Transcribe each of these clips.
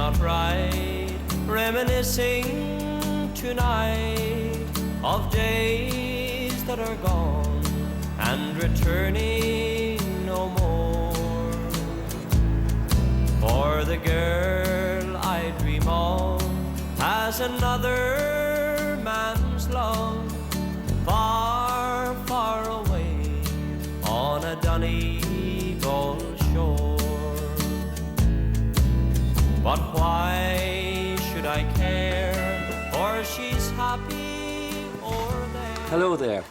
not right, reminiscing tonight of days that are gone and returning no more. For the girl I dream of has another man's love, far, far away on a Donnell shore. But why should I care, for she's happy o'er there. Hello there.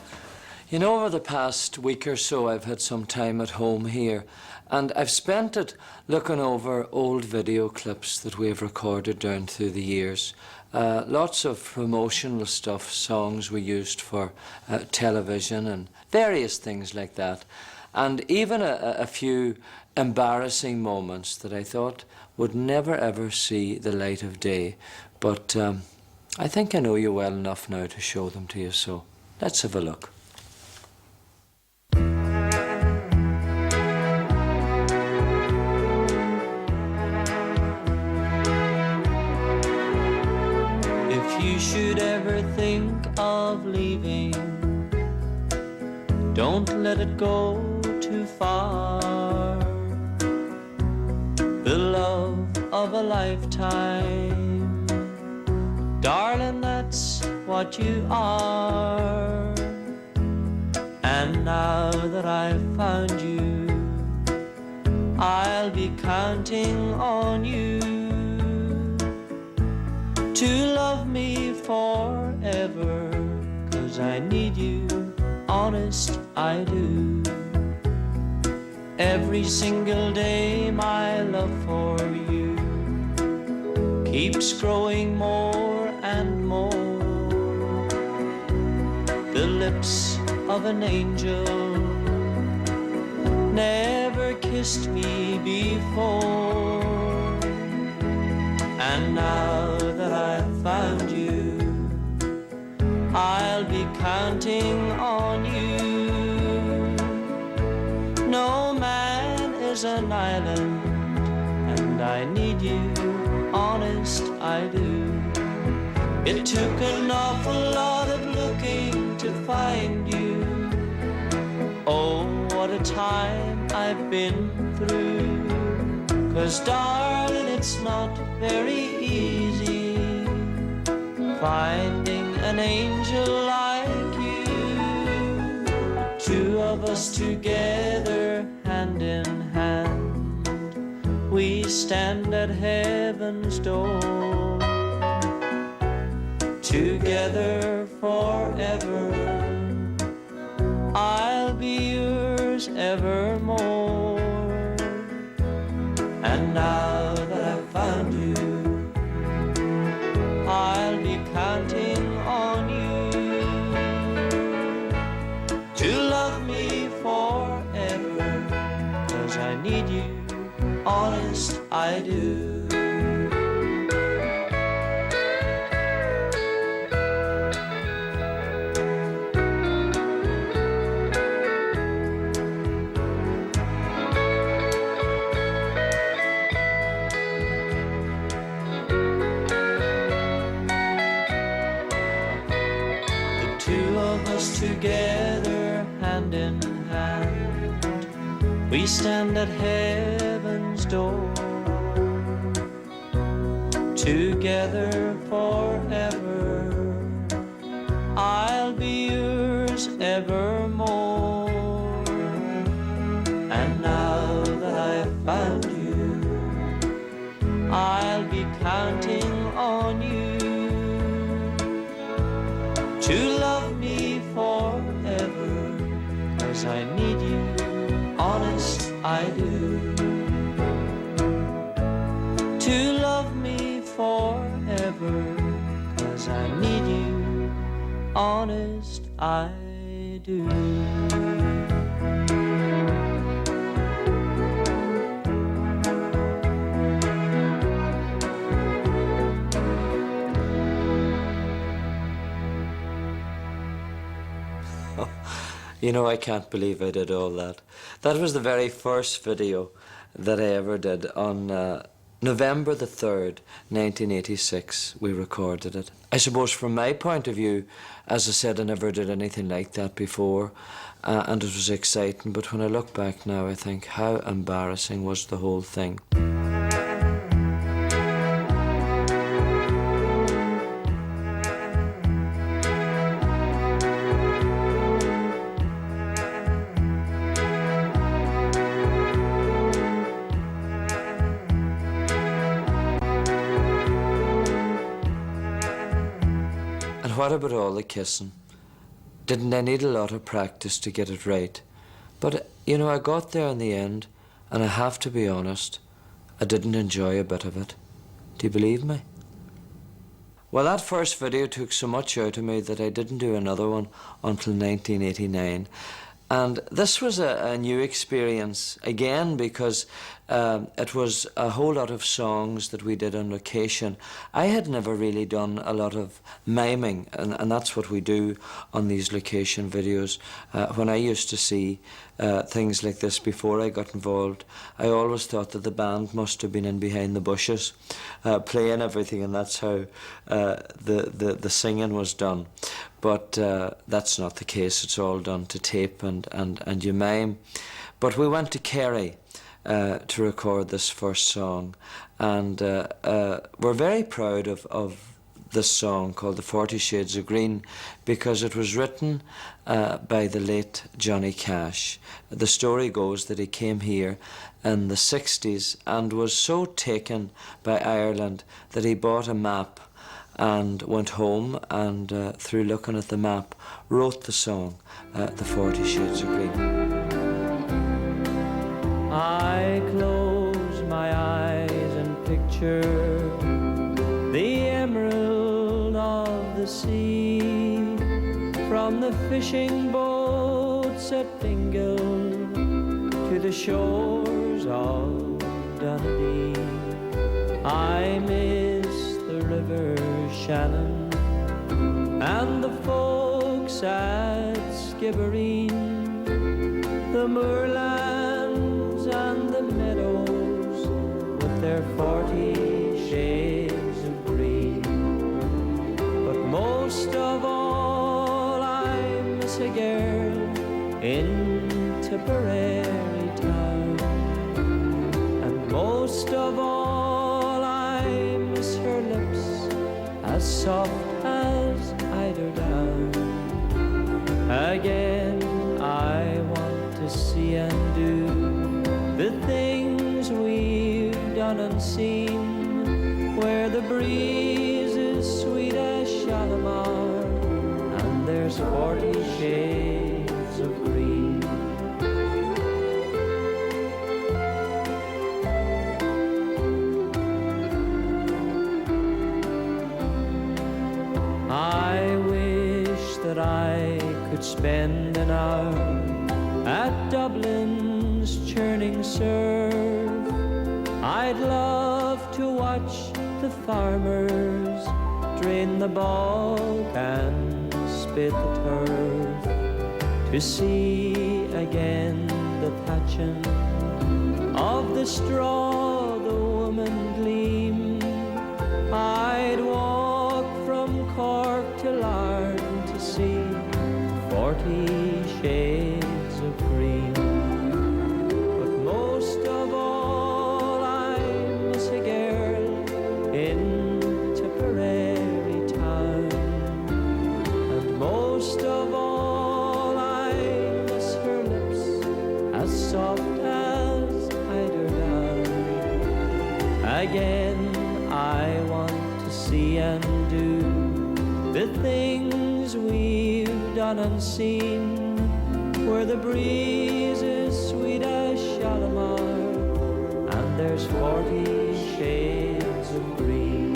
You know, over the past week or so I've had some time at home here, and I've spent it looking over old video clips that we've recorded down through the years. Lots of promotional stuff, songs we used for television and various things like that. And even a few embarrassing moments that I thought would never ever see the light of day. But I think I know you well enough now to show them to you, so let's have a look. If you should ever think of leaving, don't let it go too far. The love of a lifetime, darling, that's what you are. And now that I've found you, I'll be counting on you to love me forever, 'cause I need you, honest I do. Every single day my love for you keeps growing more and more. The lips of an angel never kissed me before. And now that I've found you, I'll be counting on you. No man is an island, and I need you, honest I do. It took an awful lot of looking to find you. Oh, what a time I've been through. 'Cause darling, it's not very easy finding an angel like you. Two of us together, hand in hand, we stand at heaven's door. Together forever, I'll be yours evermore. And now that I've found you, I'll be counting on you to love me forever, 'cause I need you, honest I do. Two of us together, hand in hand, we stand at heaven's door. Together forever, I'll be yours evermore. And now that I've found you, I'll be counting on you to love me forever, 'cause I need you, honest I do. To love me forever, 'cause I need you, honest I do. You know, I can't believe I did all that. That was the very first video that I ever did on November the 3rd, 1986, we recorded it. I suppose from my point of view, as I said, I never did anything like that before, and it was exciting, but when I look back now, I think, how embarrassing was the whole thing. What about all the kissing? Didn't I need a lot of practice to get it right? But, you know, I got there in the end, and I have to be honest, I didn't enjoy a bit of it. Do you believe me? Well, that first video took so much out of me that I didn't do another one until 1989. And this was a new experience, again, because it was a whole lot of songs that we did on location. I had never really done a lot of miming, and that's what we do on these location videos. When I used to see things like this before I got involved, I always thought that the band must have been in behind the bushes playing everything, and that's how the singing was done. But that's not the case. It's all done to tape and you mime. But we went to Kerry to record this first song, and we're very proud of this song called The 40 Shades of Green, because it was written by the late Johnny Cash. The story goes that he came here in the 60s and was so taken by Ireland that he bought a map and went home and, through looking at the map, wrote the song, The 40 Shades of Green. I close my eyes and picture the emerald of the sea, from the fishing boats at Bingle to the shores of Donnell. I miss the river Shannon and the folks at Skibbereen, the moorlands and the meadows with their 40 shades of green. But most of all I miss a girl in Tipperary town, and most of all I miss her lips as soft as eider down. Again I want to see and do the things we've done and seen, where the breeze is sweet as Shalimar and there's 40 shades of green. I wish that I could spend an hour at Dublin's churning surf. I'd love to watch the farmers drain the bog and spit the turf, to see again the thatching of the straw the women gleam. I'd walk from Cork to Larne to see 40 shades of green. But most of all I miss a girl in Tipperary town, and most of all I miss her lips as soft as eider down. Again I want to see and do the things we've done and seen, where the breeze is sweet as Shalimar and there's 40 shades of green,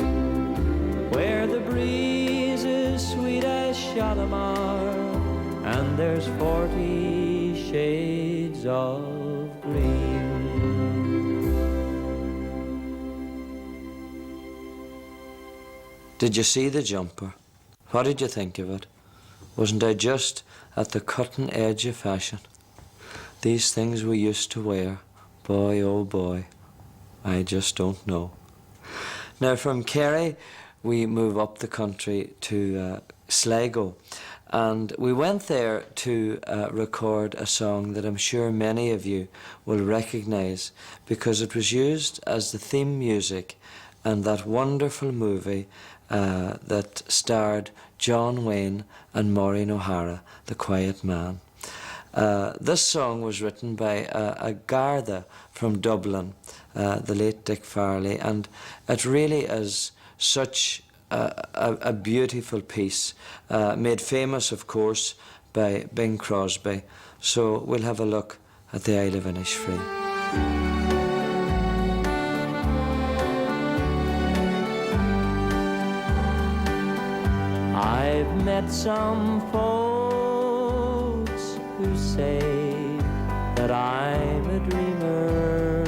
where the breeze is sweet as Shalimar and there's 40 shades of green. Did you see the jumper? What did you think of it? Wasn't I just at the cutting edge of fashion? These things we used to wear, boy oh boy, I just don't know. Now from Kerry we move up the country to Sligo, and we went there to record a song that I'm sure many of you will recognise because it was used as the theme music in that wonderful movie that starred John Wayne and Maureen O'Hara, The Quiet Man. This song was written by a Garda from Dublin, the late Dick Farley, and it really is such a beautiful piece, made famous, of course, by Bing Crosby. So we'll have a look at the Isle of Innisfree. I've met some folks who say that I'm a dreamer,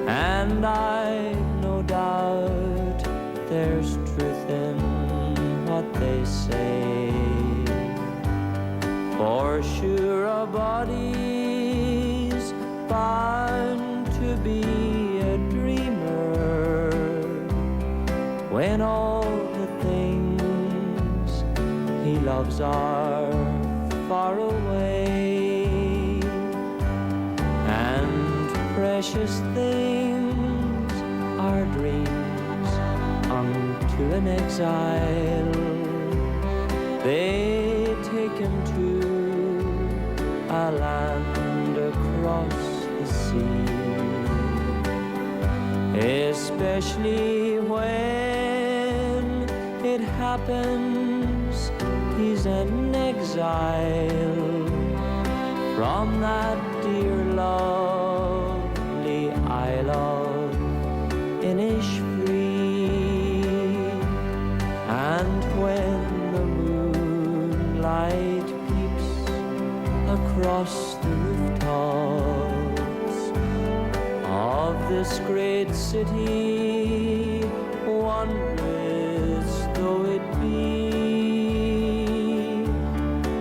and I've no doubt there's truth in what they say. For sure a body's bound to be a dreamer when all the things he loves are far away, and precious things are dreams unto an exile. They take him to a land across the sea, especially when it happens he's an exile from that dear lovely Isle of Innisfree. And when the moonlight peeps across the rooftops of this great city, wondrous though it be,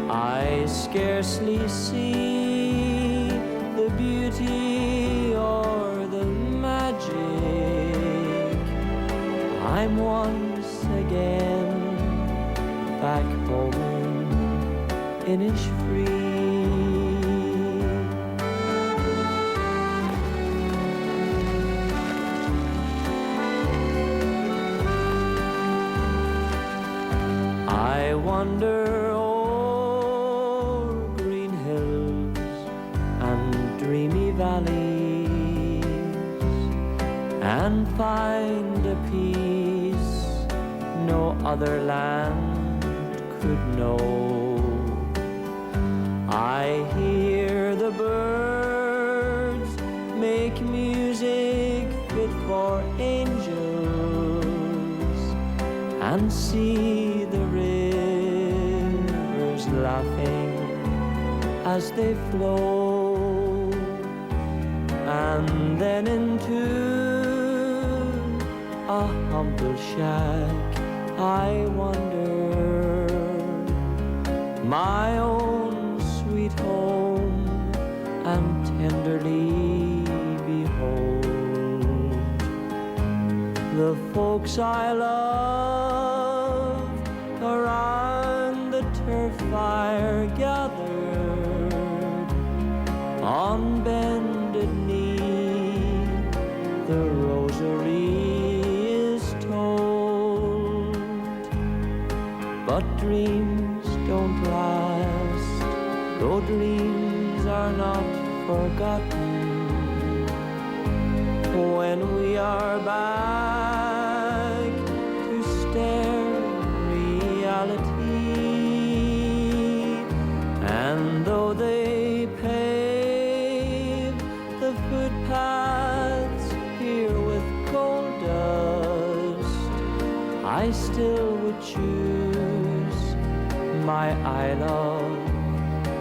I scarcely see the beauty or the magic. I'm once again back home in Innisfree. I wander o'er green hills and dreamy valleys, and find a peace no other land could know. I hear the birds make music fit for angels, and see the rivers laughing as they flow. And then into a humble shack I wander, my own sweet home, and tenderly behold the folks I love around the turf fire gathered, on bended knee the rosary is told. But dreams don't last, though dreams are not forgotten. When we are back to stare reality, and though they pave the footpaths here with coal dust, I still would choose my Isle of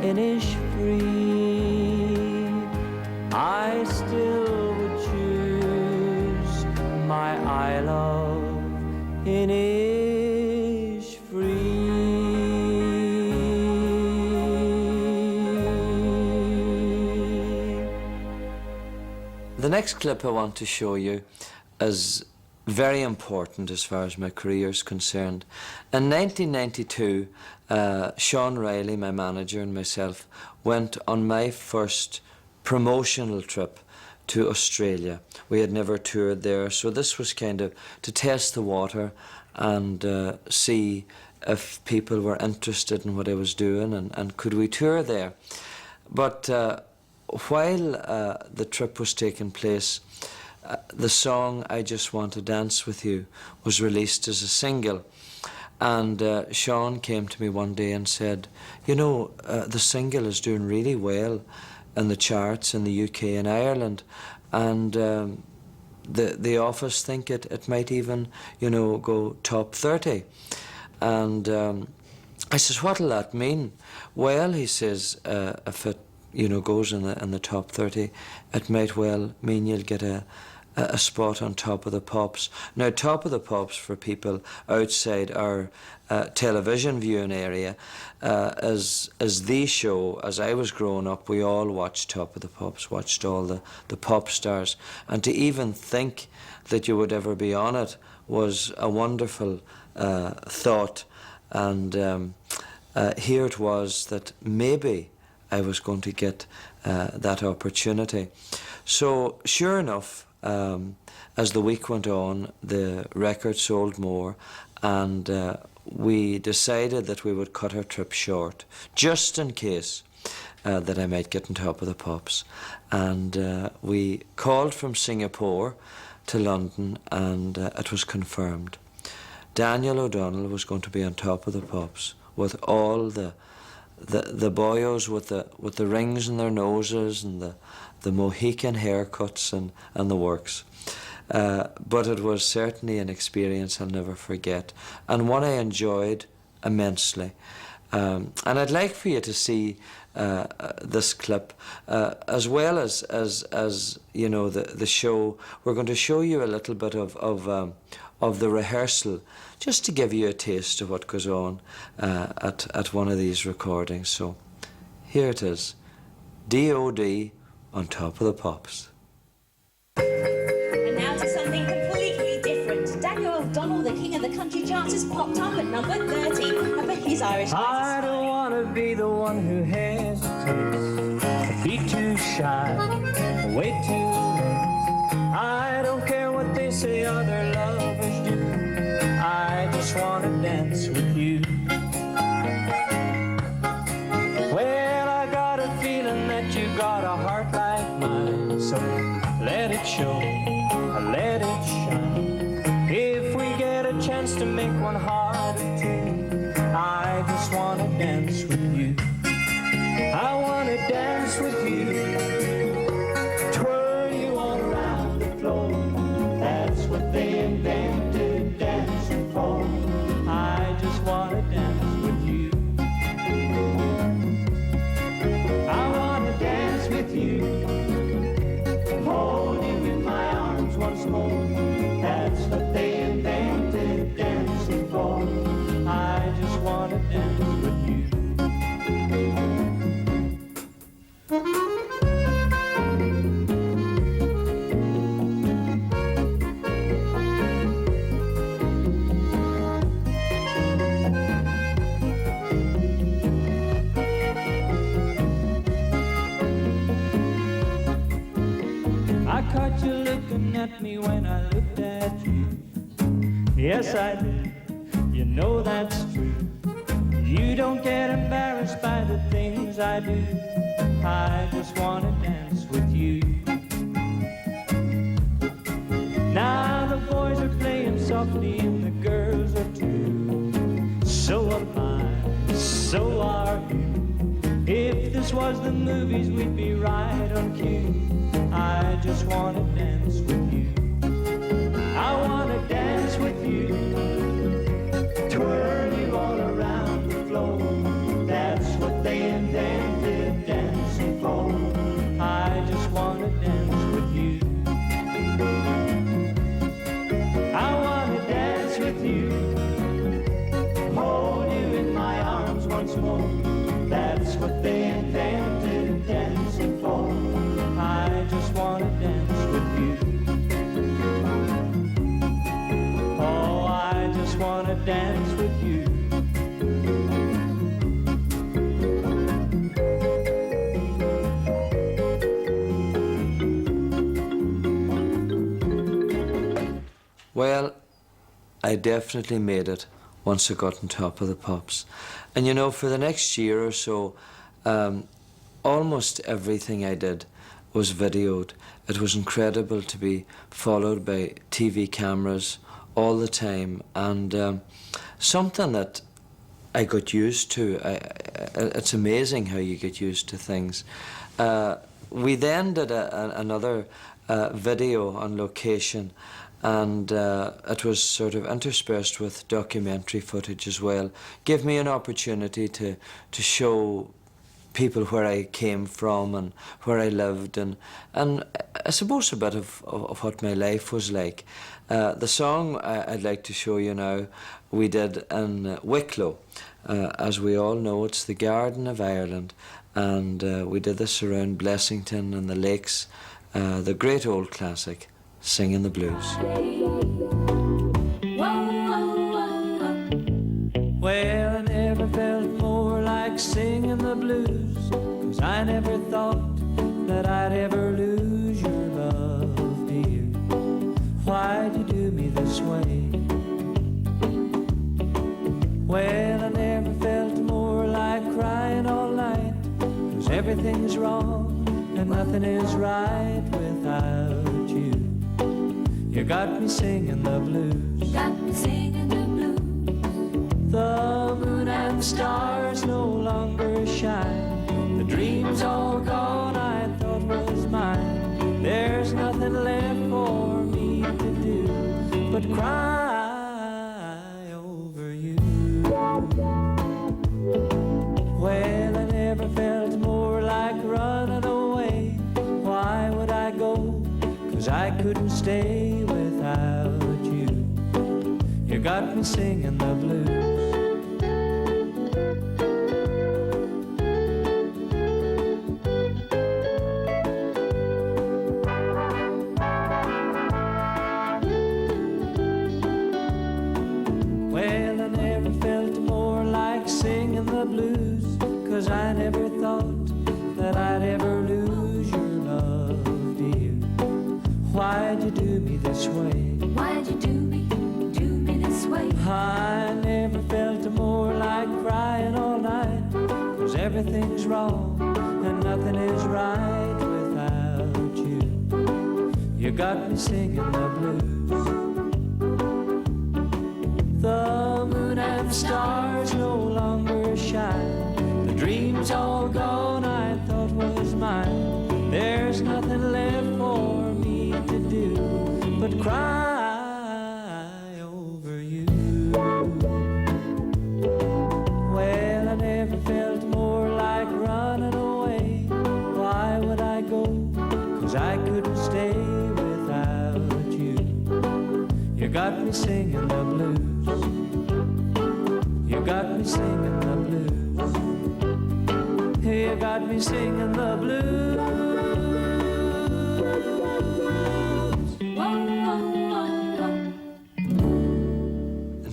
Innisfree. I still would choose my Isle of Innisfree. The next clip I want to show you is very important as far as my career is concerned. In 1992, Sean Riley, my manager, and myself went on my first promotional trip to Australia. We had never toured there, so this was kind of to test the water and see if people were interested in what I was doing and could we tour there. But while the trip was taking place, the song I Just Want to Dance With You was released as a single. And Sean came to me one day and said, you know, the single is doing really well in the charts in the UK and Ireland, and the office think it might even, you know, go top 30. And I says, what'll that mean? Well, he says, if it, you know, goes in the top 30, it might well mean you'll get a spot on Top of the Pops. Now, Top of the Pops, for people outside our television viewing area, is the show. As I was growing up, we all watched Top of the Pops, watched all the pop stars, and to even think that you would ever be on it was a wonderful thought. And here it was that maybe I was going to get that opportunity. So sure enough, as the week went on, the record sold more, and we decided that we would cut our trip short, just in case that I might get on Top of the Pops. And we called from Singapore to London, and it was confirmed. Daniel O'Donnell was going to be on Top of the Pops with all the boyos with the rings in their noses and the Mohican haircuts and the works. But it was certainly an experience I'll never forget, and one I enjoyed immensely. And I'd like for you to see this clip, as well as you know, the show. We're going to show you a little bit of the rehearsal, just to give you a taste of what goes on at one of these recordings. So here it is, D.O.D. on Top of the Pops. And now to something completely different. Daniel O'Donnell, the king of the country charts, has popped up at number 30. I bet he's Irish. I don't want to be the one who hesitates, be too shy, wait too late. I don't care what they say other lovers do, I just want to dance with you. Well, I got a feeling that you got a heart like mine, so let it show, let it shine. If we get a chance to make one heart or two, I just want to dance with you. I want to dance with you, twirl you all around the floor. That's what they invented dancing for. I just want to dance with you. I want to dance with you, hold you in my arms once more. That's what they invented dancing for. I just want to dance with you. I caught you looking at me when I looked at you. Yes, I did. You know that's true. You don't get embarrassed by the things I do. I just want to dance with you. Now the boys are playing softly and the girls are too. So am I, so are you. If this was the movies, we'd be right on cue. I just want to dance with you. I want to dance with you, twirl you all around the floor. That's what they invented dancing for. I just want to dance with you. I want to dance with you, hold you in my arms once more. That's what they invented dancing for. I just want to dance with you. Well, I definitely made it once I got on top of the pops. And you know, for the next year or so, almost everything I did was videoed. It was incredible to be followed by TV cameras all the time, and something that I got used to. It's amazing how you get used to things. We then did another video on location, and it was sort of interspersed with documentary footage as well. Gave me an opportunity to show people where I came from and where I lived, and I suppose a bit of what my life was like. The song I'd like to show you now, we did in Wicklow. As we all know, it's the Garden of Ireland, and we did this around Blessington and the lakes, the great old classic, Singing the Blues. Well, I never felt more like singing the blues, 'cause I never thought that I'd ever lose your love, dear. Why'd you do me this way? Well, I never felt more like crying all night, 'cause everything's wrong and nothing is right without you. You got me singing the blues. You got me singing the blues. The moon and stars no longer shine. The dreams all gone I thought was mine. There's nothing left for me to do but cry over you. Well, I never felt more like running away. Why would I go? 'Cause I couldn't stay without you. You got me singing the blues. Well, I never felt more like singing the blues, 'cause I never thought that I'd ever lose your love, dear. Why'd you do me this way? Why'd you do me this way? I never felt more like crying all night, 'cause everything's wrong and nothing is right without you. You got me singing the blues. The moon and stars no longer shine. The dreams all gone I thought was mine. There's nothing left for me to do but cry over you. Well, I never felt more like running away. Why would I go? 'Cause I couldn't stay without you. You got me singing the blues. You got me singing the blues. You got me singing the blues.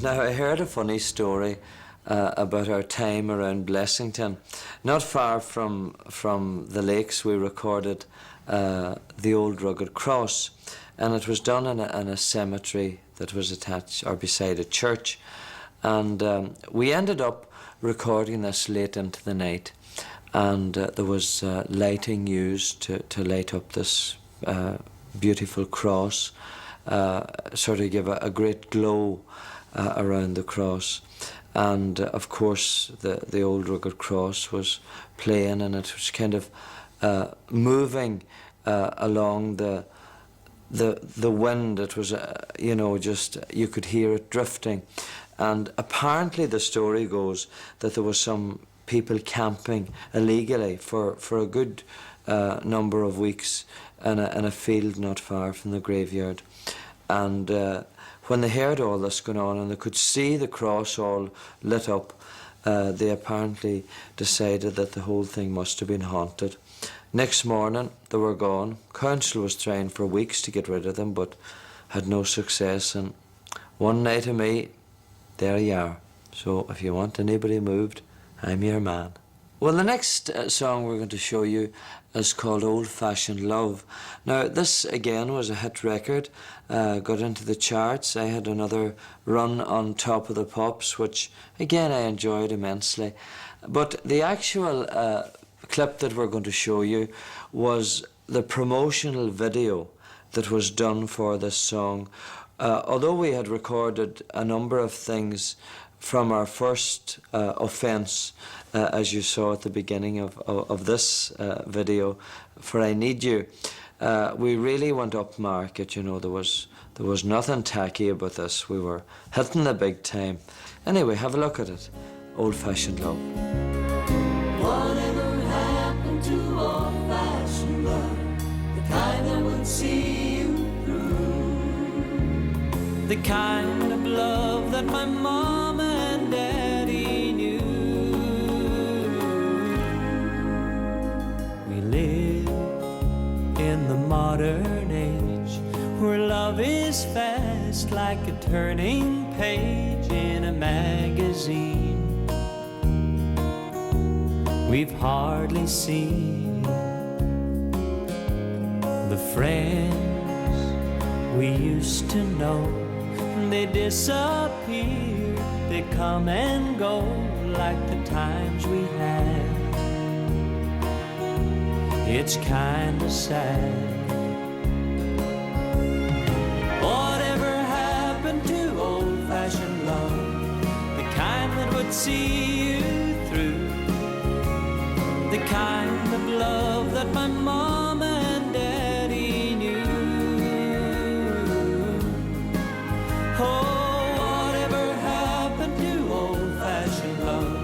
Now, I heard a funny story about our time around Blessington. Not far from the lakes, we recorded the old rugged cross, and it was done in a cemetery that was attached or beside a church. And we ended up recording this late into the night, and there was lighting used to light up this beautiful cross, sort of give a great glow around the cross. And of course the old rugged cross was playing, and it was kind of moving along the wind. It was just you could hear it drifting. And apparently the story goes that there was some people camping illegally for a good number of weeks in a field not far from the graveyard. And when they heard all this going on and they could see the cross all lit up, they apparently decided that the whole thing must have been haunted. Next morning they were gone. Council was trying for weeks to get rid of them, but had no success. And one night of me, there you are. So if you want anybody moved, I'm your man. Well, the next song we're going to show you is called Old Fashioned Love. Now, this again was a hit record, got into the charts. I had another run on Top of the Pops, which again I enjoyed immensely. But the actual clip that we're going to show you was the promotional video that was done for this song. Although we had recorded a number of things from our first offence, as you saw at the beginning of this video, for I Need You, we really went up market. You know, there was nothing tacky about this. We were hitting the big time. Anyway, have a look at it. Old Fashioned Love. Whatever happened to old-fashioned love, the kind that would see you through, the kind of love that my mama and daddy knew. We live in the modern age where love is fast like a turning page in a magazine. We've hardly seen the friends we used to know. They disappear, they come and go like the times we had. It's kinda sad. Whatever happened to old-fashioned love, the kind that would see you through, the kind of love that my mama and daddy knew. Oh, whatever happened to old-fashioned love,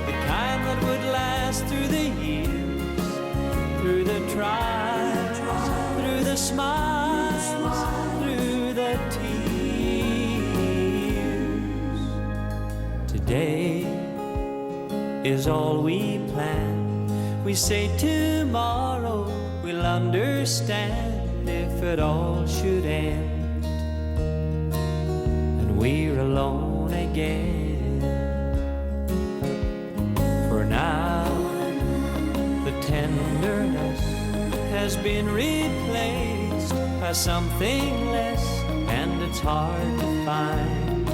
the kind that would last through the years, through the trials, through the smiles, through the tears. Today is all we plan. We say tomorrow we'll understand if it all should end and we're alone again. For now, the tenderness has been replaced by something less, and it's hard to find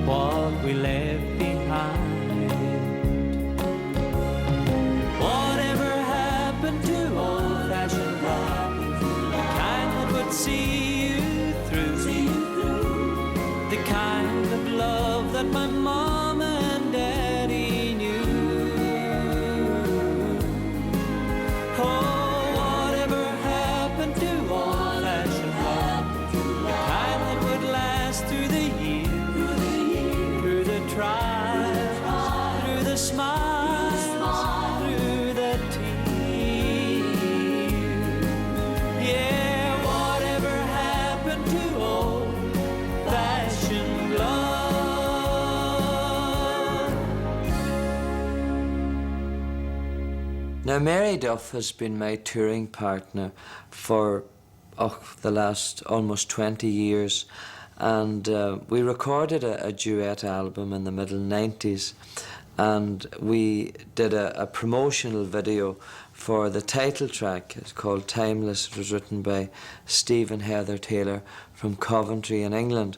what we left behind. Whatever happened to old-fashioned love, the kind that would see you through, the kind of love that my mama and daddy knew. Oh, whatever happened to old-fashioned love, the kind that would last through the years, through the trials, through the smiles, Now, Mary Duff has been my touring partner for the last almost 20 years, and we recorded a duet album in the middle 90s, and we did a promotional video for the title track. It's called Timeless. It was written by Steve and Heather Taylor from Coventry in England.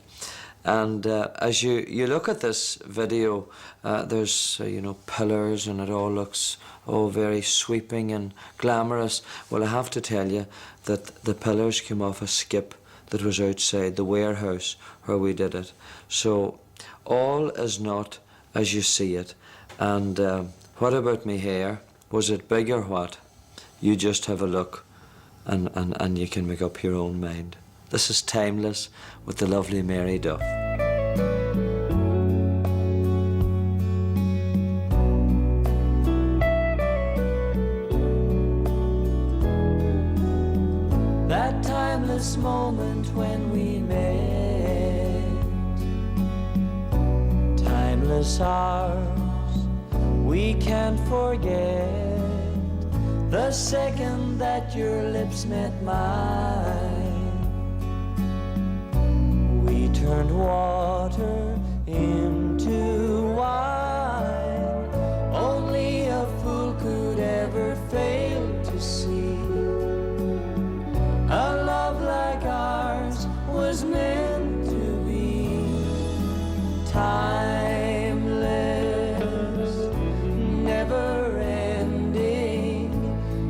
And as you look at this video, there's pillars, and it all looks very sweeping and glamorous. Well, I have to tell you that the pillars came off a skip that was outside the warehouse where we did it. So all is not as you see it. And what about me hair? Was it big or what? You just have a look and you can make up your own mind. This is Timeless with the lovely Mary Duff. That timeless moment when we met, timeless hours we can't forget, the second that your lips met mine, we turned water into wine. was meant to be. Timeless, never ending.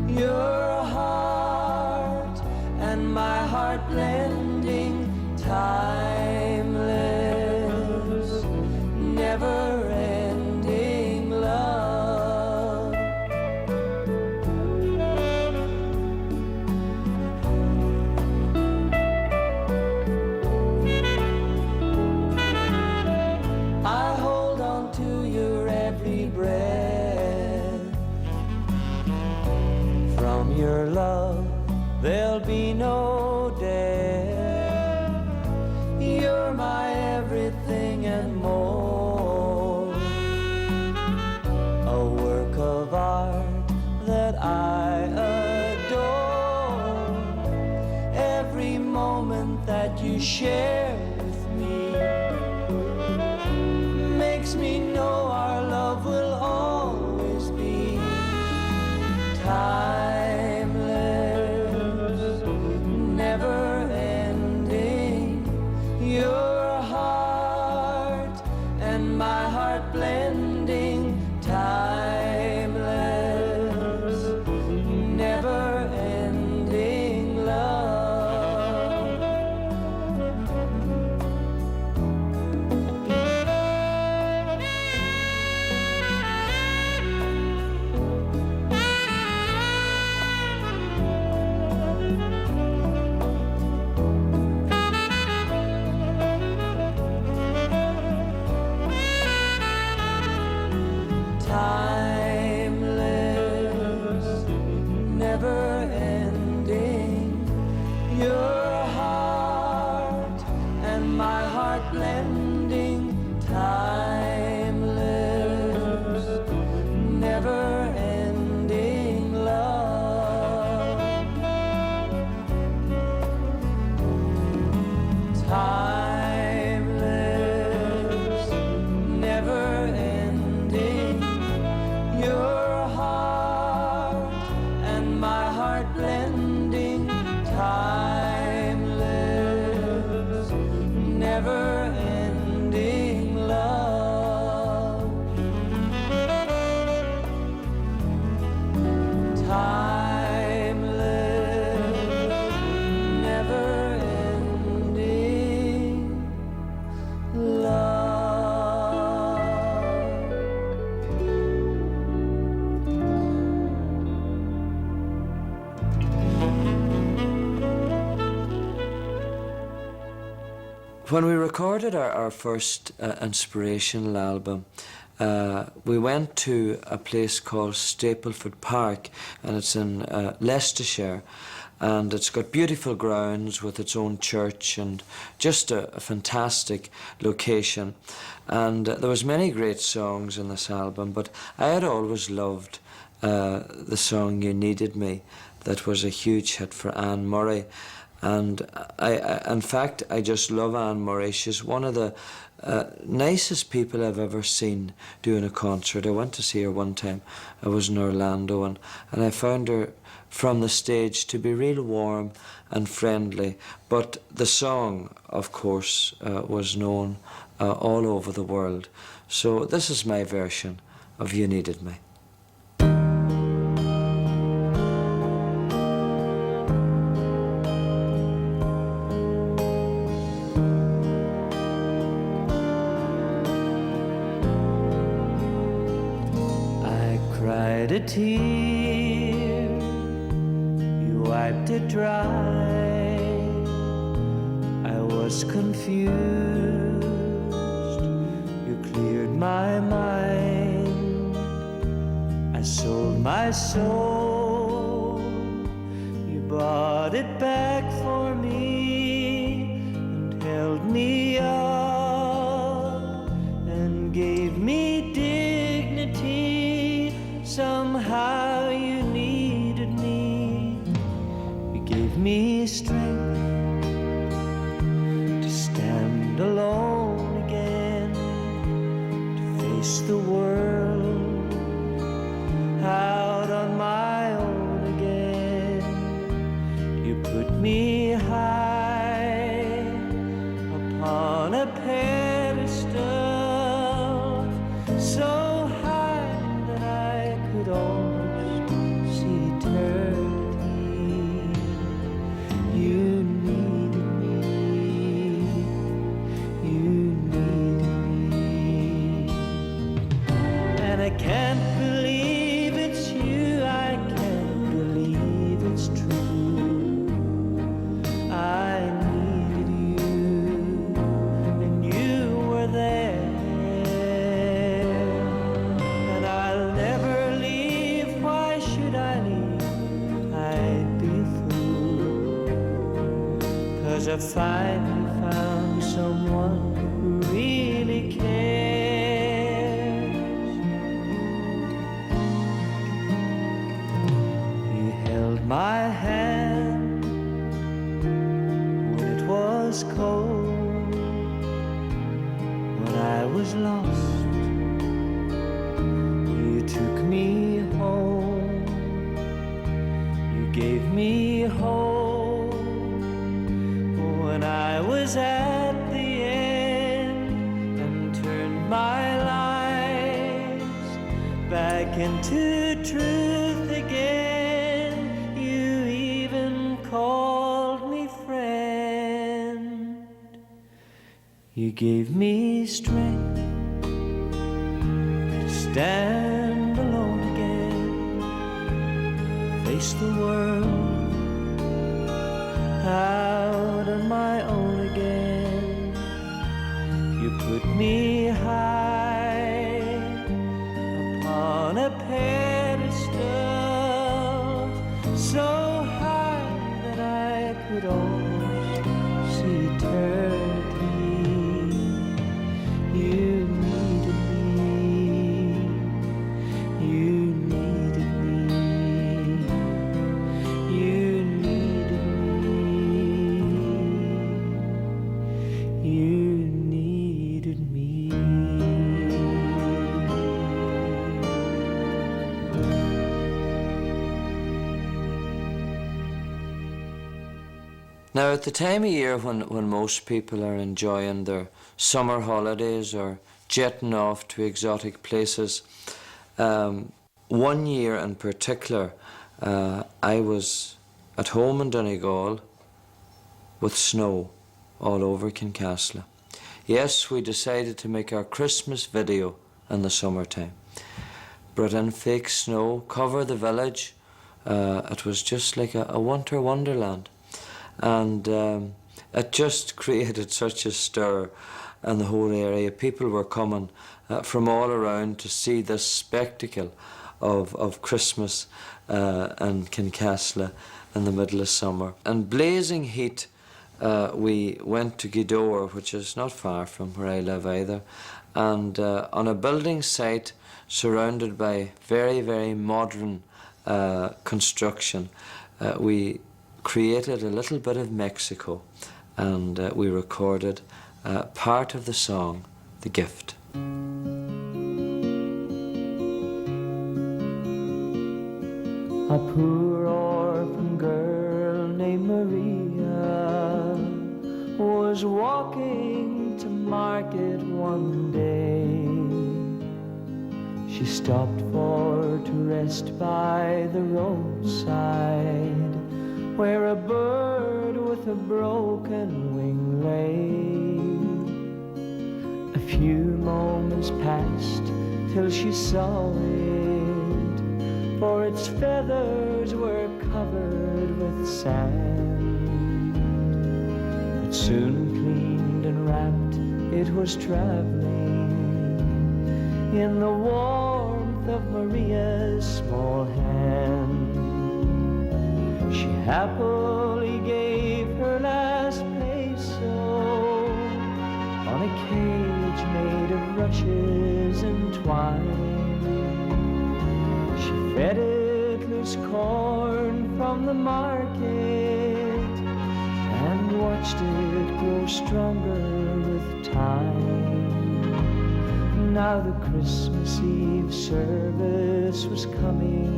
Your heart and my heart blending. Timeless, never ending love. I hold on to your every breath. From your love there'll be no death. You're my everything and more. A work of art that I adore. Every moment that you share with me makes me know our love will always be timeless, never ending. Your heart and my heart blending. Timeless, never ending love. Timeless, never ending. Your heart and my heart blending. Timeless, never ending love. Timeless, never ending. Your heart and my heart blending. Timeless, never ending love. Timeless, never ending love. When we recorded our first inspirational album, we went to a place called Stapleford Park, and it's in Leicestershire, and it's got beautiful grounds with its own church and just a fantastic location. And there was many great songs in this album, but I had always loved the song You Needed Me, that was a huge hit for Anne Murray. And in fact, I just love Anne Murray. She's one of the nicest people I've ever seen doing a concert. I went to see her one time. I was in Orlando, and I found her from the stage to be real warm and friendly. But the song, of course, was known all over the world. So this is my version of You Needed Me. Cried a tear, you wiped it dry. I was confused, you cleared my mind. I sold my soul, you bought it back for me and held me up and gave me dignity. Somehow you needed me. You gave me strength to stand alone again, to face the world out on my own again. You put me high 'cause I finally found someone who really cares. He held my hand when it was cold, when I was lost. You took me home, you gave me hope when I was at the end, and turned my lives back into truth again. You even called me friend. You gave me strength to stand alone again, face the world out on my own again. You put me high upon a pedestal, so high that I could almost see eternity. You needed me, you needed me, you needed me, you needed me. Now, at the time of year when most people are enjoying their summer holidays or jetting off to exotic places, one year in particular, I was at home in Donegal with snow all over Kincastle. Yes, we decided to make our Christmas video in the summertime. Brought in fake snow, cover the village. It was just like a winter wonderland. And it just created such a stir in the whole area. People were coming from all around to see this spectacle of Christmas in Kincastle in the middle of summer. In blazing heat, we went to Gweedore, which is not far from where I live either, and on a building site surrounded by very, very modern construction, we created a little bit of Mexico, and we recorded part of the song, The Gift. A poor orphan girl named Maria was walking to market one day. She stopped to rest by the roadside, where a bird with a broken wing lay. A few moments passed till she saw it, for its feathers were covered with sand. But soon cleaned and wrapped, it was traveling in the warmth of Maria's small hand. She happily gave her last peso on a cage made of rushes and twine. She fed it loose corn from the market and watched it grow stronger with time. Now the Christmas Eve service was coming,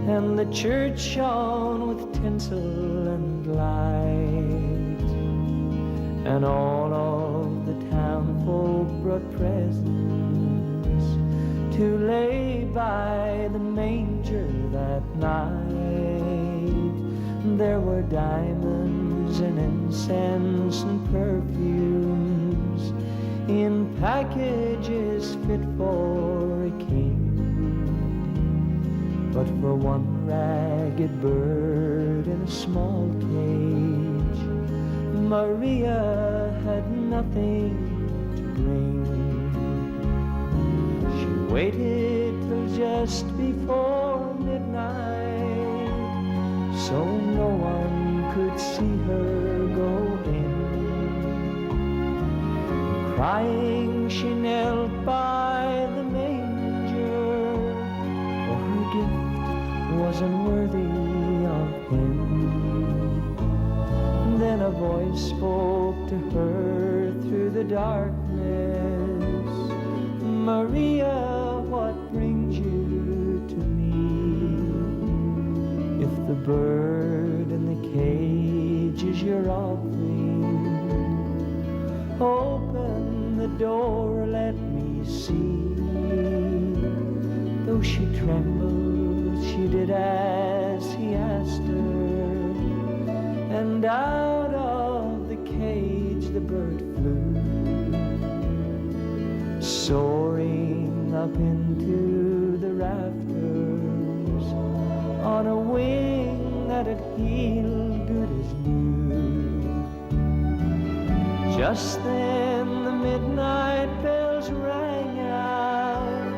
and the church shone with tinsel and light, and all of the town folk brought presents to lay by the manger that night. There were diamonds and incense and perfumes in packages fit for a king. But for one ragged bird in a small cage, Maria had nothing to bring. She waited till just before midnight, so no one could see her Crying she knelt by the manger, for her gift was unworthy of him. Then a voice spoke to her through the darkness, Maria, what brings you to me? If the bird in the cage is your offering, open the door, let me see. Though she trembled, she did as he asked her, and out of the cage the bird flew, soaring up into the rafters on a wing that had healed good as new. Just then the midnight bells rang out,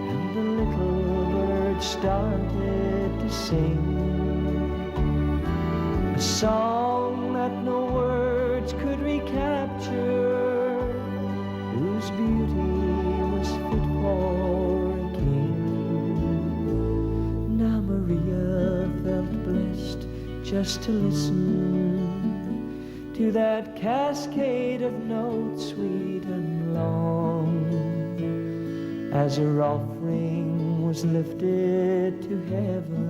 and the little bird started to sing a song that no words could recapture, whose beauty was fit for a king. Now Maria felt blessed just to listen to that cascade of notes sweet and long, as her offering was lifted to heaven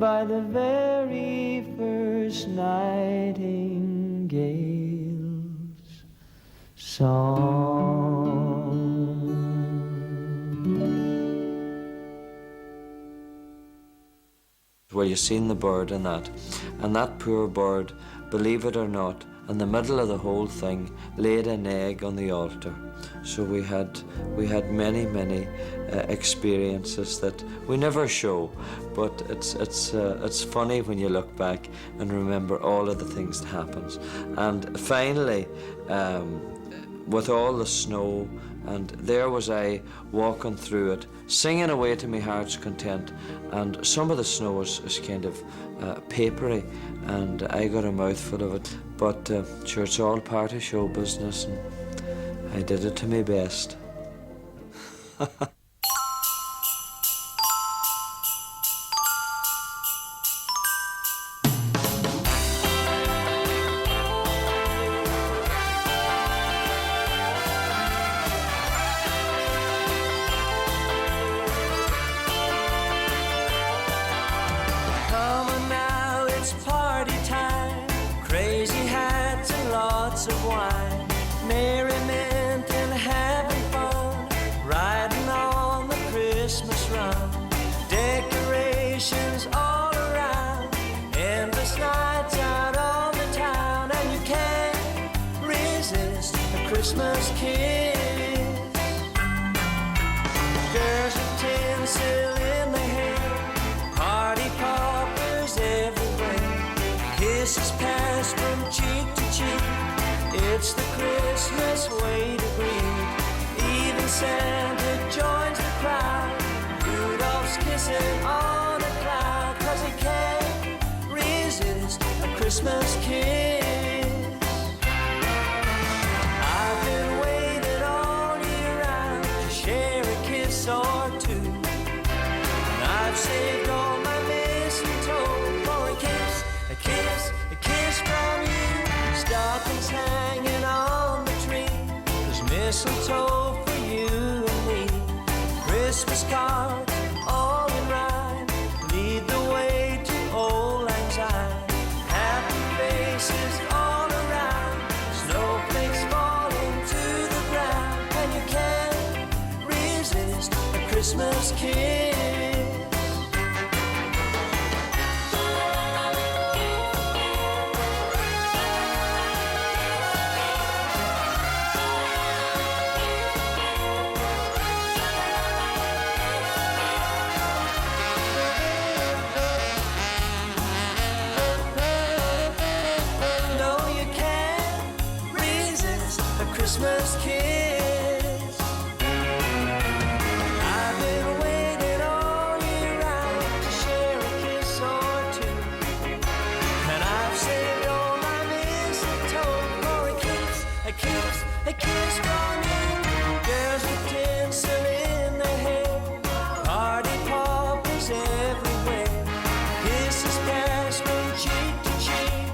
by the very first nightingale's song. Well, you seen the bird in that, and that poor bird, believe it or not, in the middle of the whole thing, laid an egg on the altar. So we had many experiences that we never show, but it's funny when you look back and remember all of the things that happens. And finally, with all the snow, and there was I walking through it, singing away to my heart's content, and some of the snow is kind of papery, and I got a mouthful of it, but sure, it's all part of show business, and I did it to my best. Of wine, merriment and having fun, riding on the Christmas run, decorations all around, endless nights out on the town, and you can't resist a Christmas kiss. Girls with tinsel in their hair, party poppers everywhere, kisses pass from cheek to cheek. It's the Christmas way to greet. Even Santa joins the crowd. Rudolph's kissing on a cloud, 'cause he can't resist a Christmas kiss. I've been waiting all year round to share a kiss or two, and I've saved all my mistletoe for a kiss, a kiss, a kiss from you. Stockings hanging on the tree, there's mistletoe for you and me. Christmas cards all in rhyme lead the way to Old Lang Syne. Happy faces all around, snowflakes falling to the ground, and you can't resist a Christmas kiss. Christmas kiss. I've been waiting all a kiss from you. Girls with tinsel in their hair, party poppers everywhere. Kisses pass from cheek to cheek.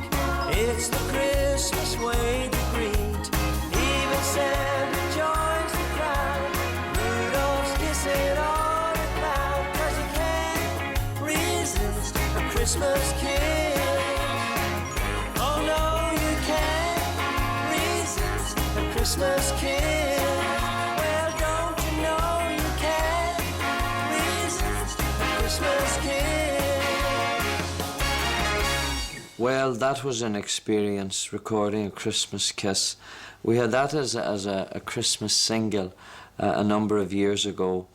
It's the Christmas way to greet. Even Santa joins the crowd. Rudolph's kissing on the cloud, 'cause he can't resist a Christmas kiss. Oh no, you can't resist a Christmas kiss. Well, don't you know you can't resist a Christmas kiss? Well, that was an experience, recording a Christmas kiss. We had that as a Christmas single a number of years ago,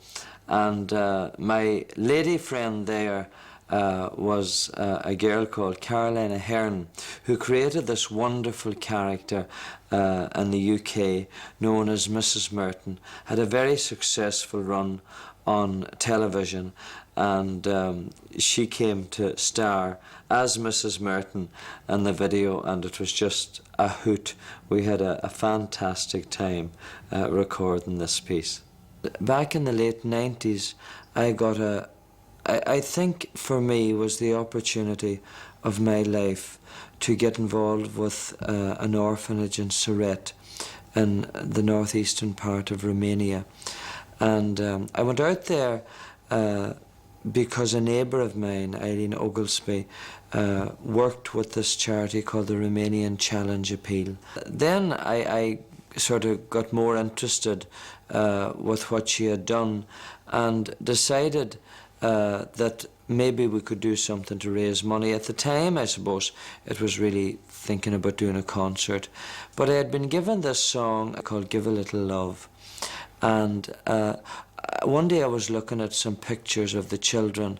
and my lady friend there was a girl called Carolina Hearn, who created this wonderful character in the UK known as Mrs. Merton. Had a very successful run on television, and she came to star as Mrs. Merton in the video, and it was just a hoot. We had a fantastic time recording this piece. Back in the late 90s, I think for me was the opportunity of my life to get involved with an orphanage in Siret in the northeastern part of Romania. And I went out there because a neighbour of mine, Eileen Oglesby, worked with this charity called the Romanian Challenge Appeal. Then I sort of got more interested with what she had done and decided that maybe we could do something to raise money. At the time, I suppose, it was really thinking about doing a concert. But I had been given this song called Give a Little Love. And one day I was looking at some pictures of the children,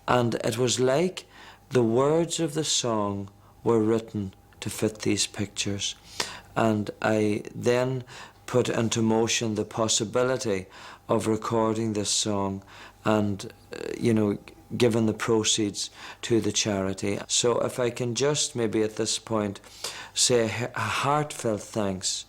and it was like the words of the song were written to fit these pictures. And I then put into motion the possibility of recording this song and, giving the proceeds to the charity. So if I can just maybe at this point say a heartfelt thanks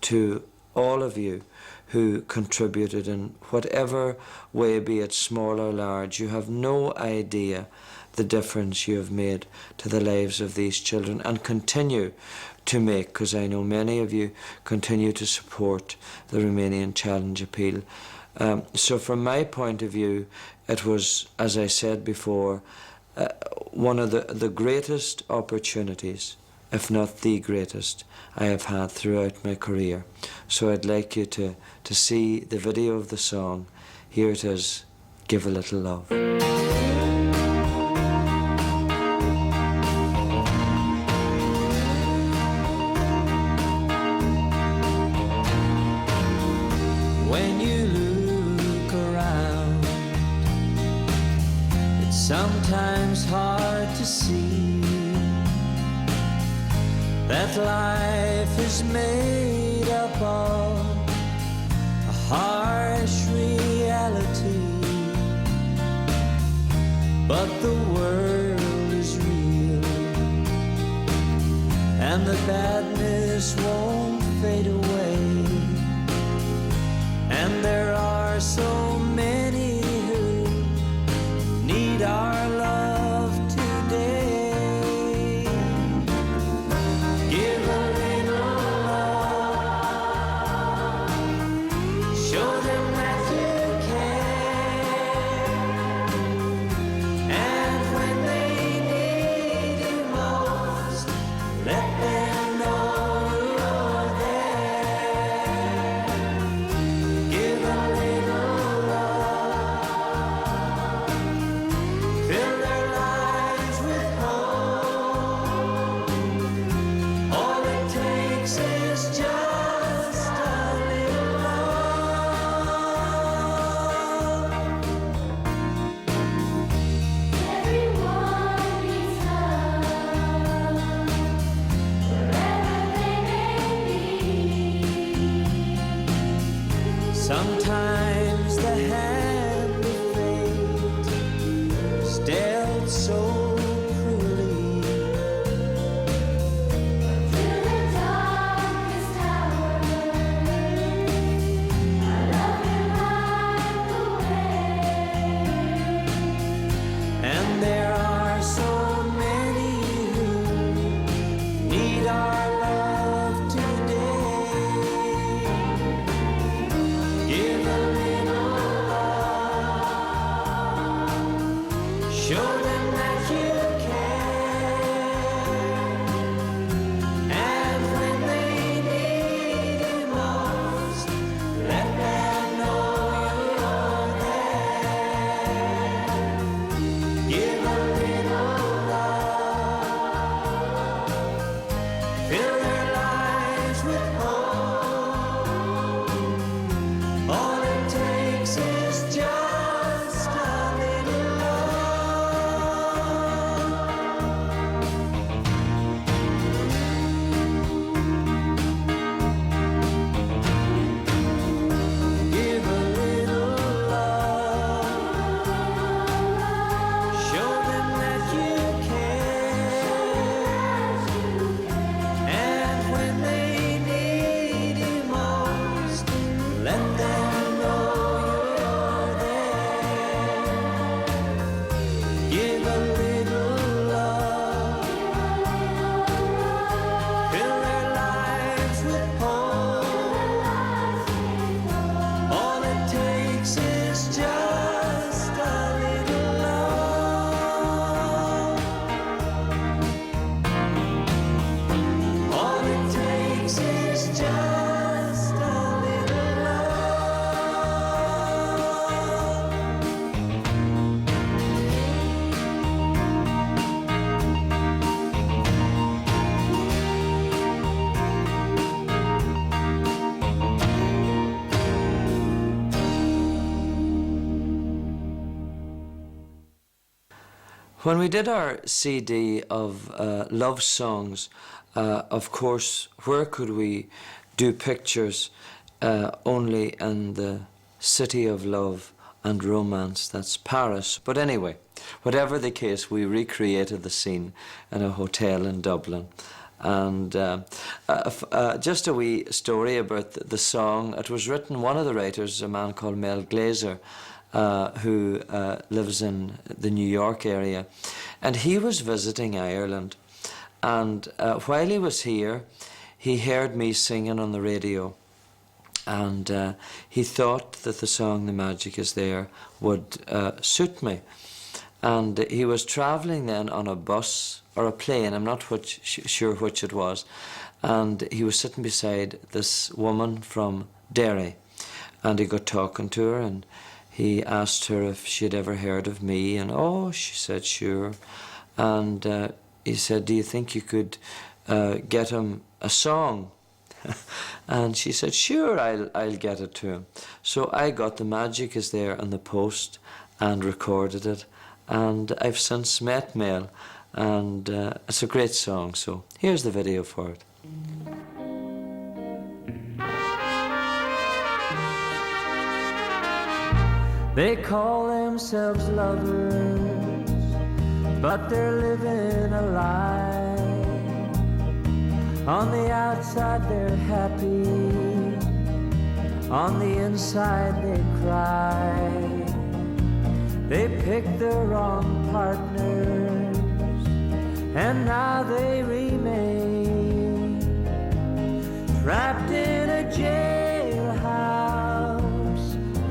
to all of you who contributed in whatever way, be it small or large. You have no idea the difference you have made to the lives of these children and continue to make, because I know many of you continue to support the Romanian Challenge Appeal. So from my point of view, it was, as I said before, one of the greatest opportunities, if not the greatest, I have had throughout my career. So I'd like you to see the video of the song. Here it is, Give a Little Love. When you look around, it's sometimes hard to see that life is made up of a harsh reality, but the world is real, and the badness won't fade away, and there are so many who need our love today. Give a little love, show them that you care, and when they need you most, let them know you're there. Give a little love. When we did our CD of love songs, of course, where could we do pictures only in the city of love and romance, that's Paris. But anyway, whatever the case, we recreated the scene in a hotel in Dublin. And just a wee story about the song. It was written, one of the writers, a man called Mel Glazer, who lives in the New York area, and he was visiting Ireland, and while he was here he heard me singing on the radio, and he thought that the song "The Magic Is There" would suit me, and he was travelling then on a bus or a plane, I'm not sure which it was, and he was sitting beside this woman from Derry, and he got talking to her, and he asked her if she'd ever heard of me, and oh, she said sure. And he said, do you think you could get him a song? And she said, sure, I'll get it to him. So I got "The Magic Is There" in the post and recorded it, and I've since met Mel, and it's a great song, so here's the video for it. They call themselves lovers, but they're living a lie. On the outside they're happy, on the inside they cry. They picked the wrong partners, and now they remain trapped in a jailhouse,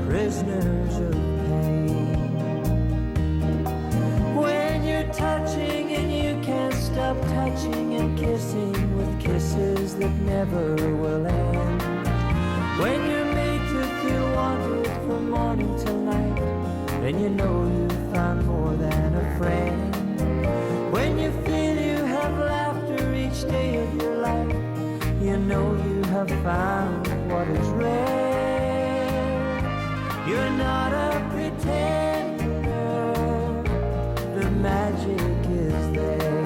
prisoners of pain. When you're touching and you can't stop touching and kissing with kisses that never will end. When you're made to feel wanted from morning till night, then you know you found more than a friend. When you feel you have laughter each day of your life, you know you have found what is rare. You're not a pretender, the magic is there.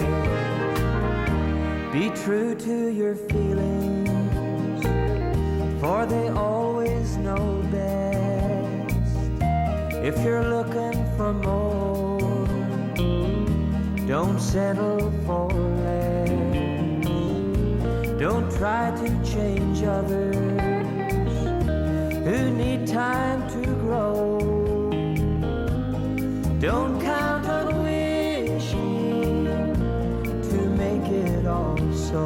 Be true to your feelings, for they always know best. If you're looking for more, don't settle for less. Don't try to change others who need time to grow. Don't count on wishing to make it all so.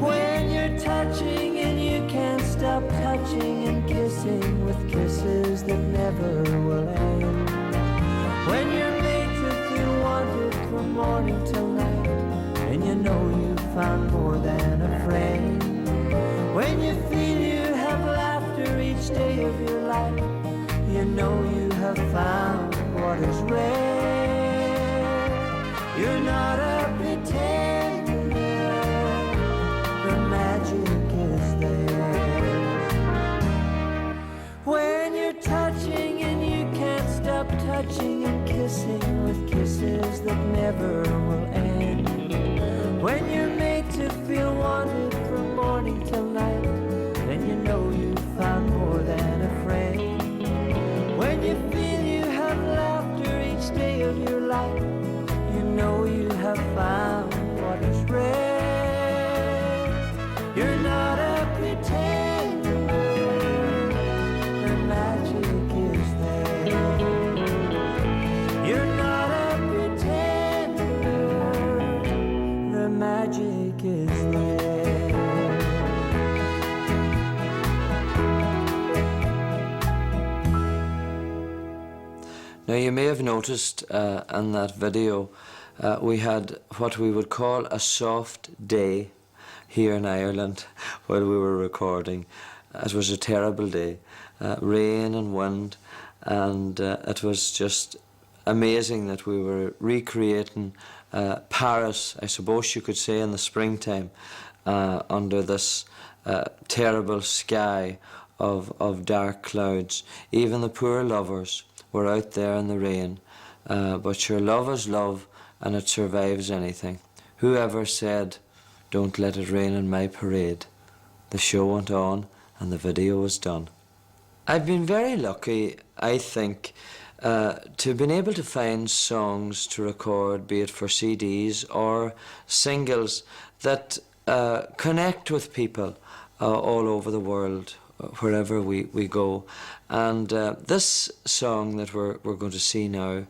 When you're touching and you can't stop touching and kissing with kisses that never will end. When you're made to feel wanted from morning till night, and you know you found more than a friend. When you feel you have laughter each day of your life, you know you have found what is rare. You're not a pretender, the magic is there. When you're touching and you can't stop touching and kissing with kisses that never will end. When you're made to feel wanted from morning till night, then you know you found more than a friend. When you feel you have laughter each day of your life, you know you have found what is rare. You're not a pretender, the magic is there. You're not a pretender, the magic is there. Now you may have noticed in that video we had what we would call a soft day here in Ireland while we were recording. It was a terrible day, rain and wind, and it was just amazing that we were recreating Paris, I suppose you could say, in the springtime under this terrible sky of dark clouds. Even the poor lovers were out there in the rain, but sure, love is love, and it survives anything. Whoever said, "Don't let it rain on my parade"? The show went on, and the video was done. I've been very lucky, I think, to have been able to find songs to record, be it for CDs or singles, that connect with people all over the world, wherever we go. And this song that we're going to see now,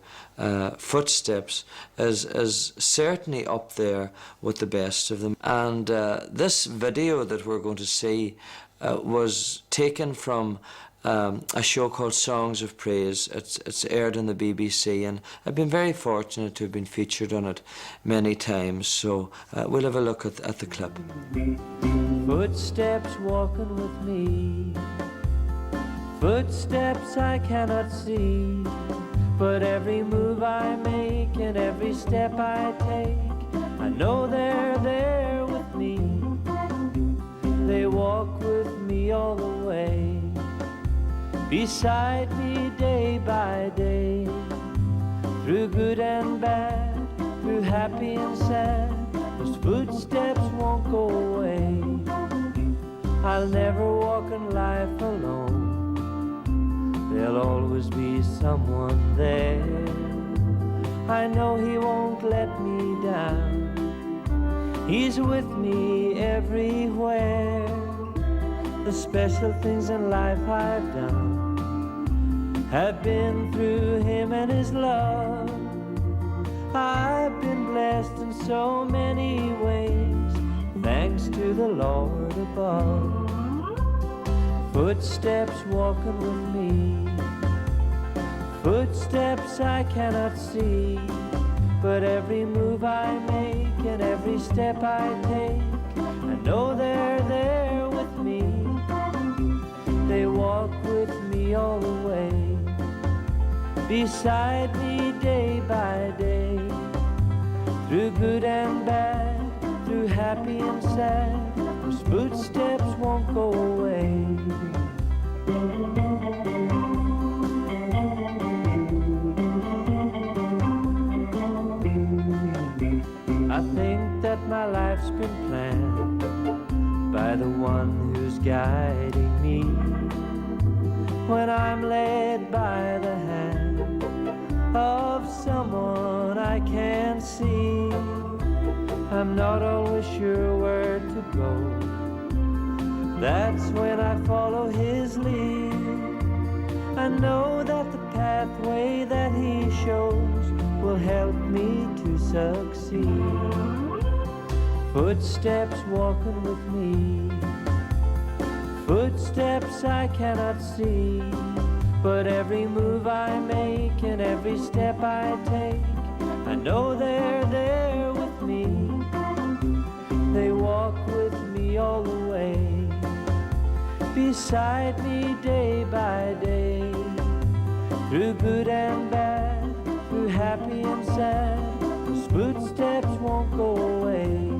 Footsteps, is certainly up there with the best of them. And this video that we're going to see was taken from a show called Songs of Praise. It's aired on the BBC, and I've been very fortunate to have been featured on it many times. So we'll have a look at the clip. Footsteps walking with me, footsteps I cannot see, but every move I make and every step I take, I know they're there with me. They walk with me all the way, beside me day by day, through good and bad, through happy and sad. Those footsteps won't go away. I'll never walk in life alone. There'll always be someone there. I know he won't let me down. He's with me everywhere. The special things in life I've done have been through him and his love. I've been blessed in so many ways, thanks to the Lord above. Footsteps walking with me, footsteps I cannot see, but every move I make and every step I take, I know they're there with me. They walk with me all the way, beside me day by day, through good and bad, through happy and sad. Those footsteps won't go away. I think that my life's been planned by the one who's guiding me. When I'm led by the hand of someone I can't see, I'm not always sure where to go. That's when I follow his lead. I know that the pathway that he shows will help me to succeed. Footsteps walking with me, footsteps I cannot see, but every move I make and every step I take, I know they're there with me. They walk with me all the way, beside me day by day, through good and bad, through happy and sad. Those footsteps won't go away.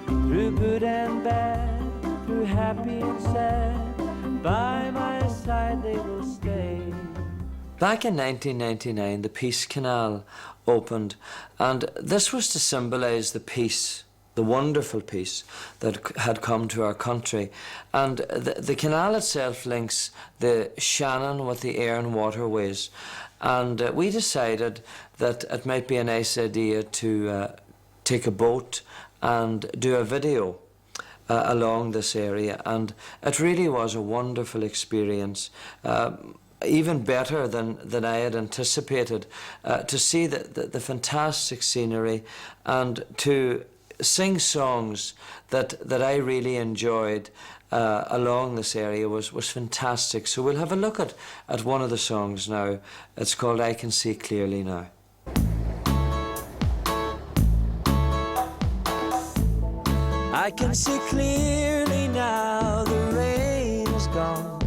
Through good and bad, through happy and sad, by my side they will stay. Back in 1999, the Peace Canal opened, and this was to symbolise the peace, the wonderful peace that had come to our country. And the canal itself links the Shannon with the Erne waterways, and we decided that it might be a nice idea to take a boat and do a video along this area, and it really was a wonderful experience, even better than I had anticipated, to see the fantastic scenery and to sing songs that I really enjoyed along this area was fantastic. So we'll have a look at one of the songs now. It's called I Can See Clearly Now. I can see clearly now, the rain is gone.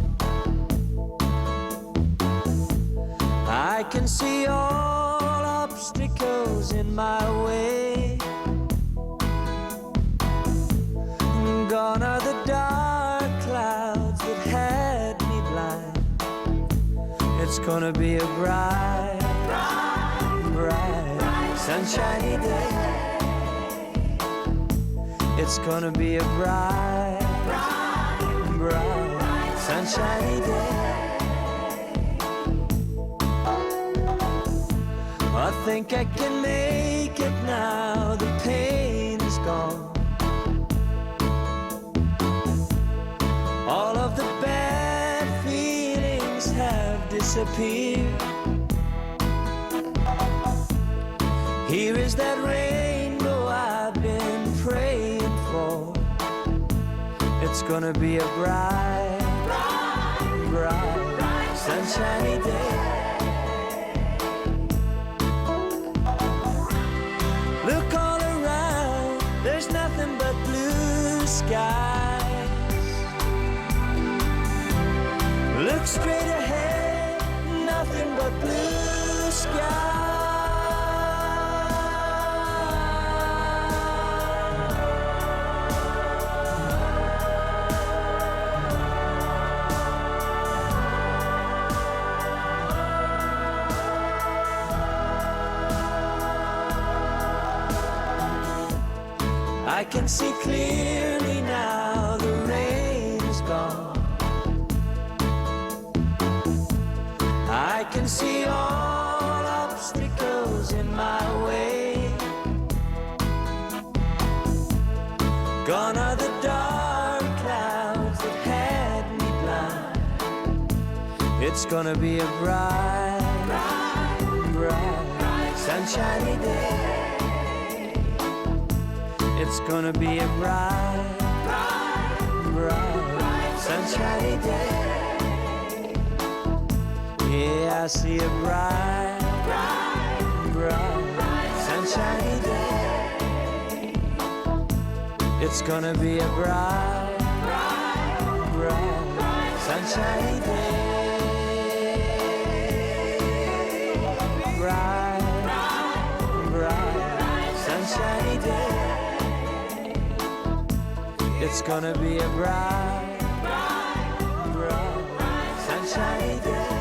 I can see all obstacles in my way. Gone are the dark clouds that had me blind. It's gonna be a bright sunshiny day. It's gonna be a bright, sunshiny day. I think I can make it now, the pain is gone. All of the bad feelings have disappeared. Here is that rainbow I've been praying for. It's gonna be a bright, sunshiny day. Look all around, there's nothing but blue skies. Look straight ahead, nothing but blue skies. I can see clearly now, the rain's gone. I can see all obstacles in my way. Gone are the dark clouds that had me blind. It's gonna be a bright, sunshiny day. It's gonna be a bright, sunshiny day. Yeah, I see a bright, sunshiny day. It's gonna be a bright, sunshiny day. Bright, sunshiny day. It's gonna be a bright, sunshiny day.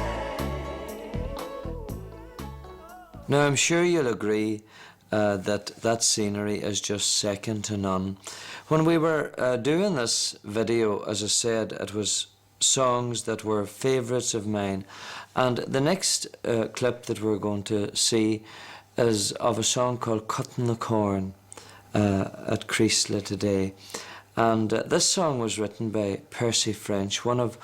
Now, I'm sure you'll agree that scenery is just second to none. When we were doing this video, as I said, it was songs that were favourites of mine. And the next clip that we're going to see is of a song called Cutting the Corn at Creasla today. And this song was written by Percy French, one of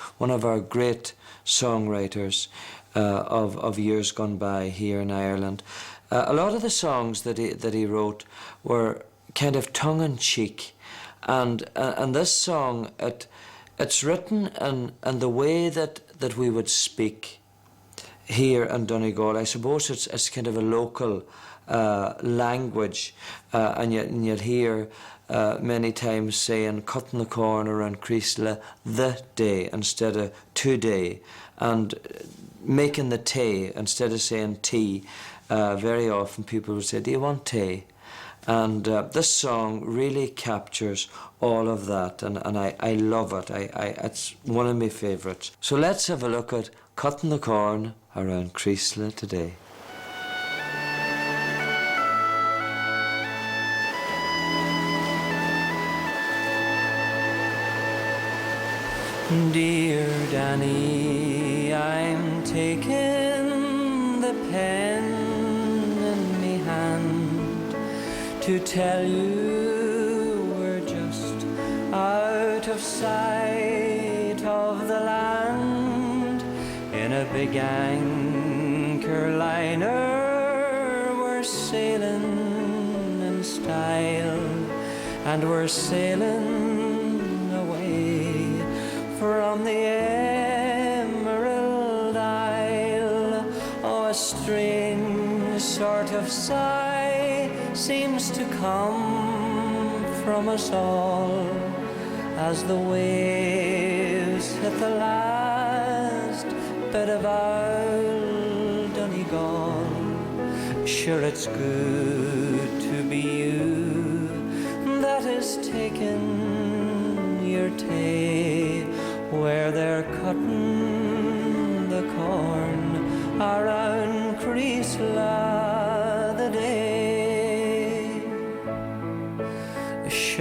our great songwriters of years gone by here in Ireland. A lot of the songs that he wrote were kind of tongue-in-cheek, and this song it's written in the way that we would speak here in Donegal. I suppose it's kind of a local language, and you'll hear many times saying cutting the corn around Creasla the day instead of today, and making the tay instead of saying tea. Very often people would say, do you want tea? And this song really captures all of that, and I love it. It's one of my favourites. So let's have a look at Cutting the Corn around Creasla today. Dear Danny, I'm taking the pen in me hand to tell you we're just out of sight of the land. In a big anchor liner we're sailing in style, and we're sailing away from the Emerald Isle. Oh, a strange sort of sigh seems to come from us all as the waves hit the last bit of our Donegal. Sure, it's good to be you that is taking your tay where they're cutting the corn around Creasla the day.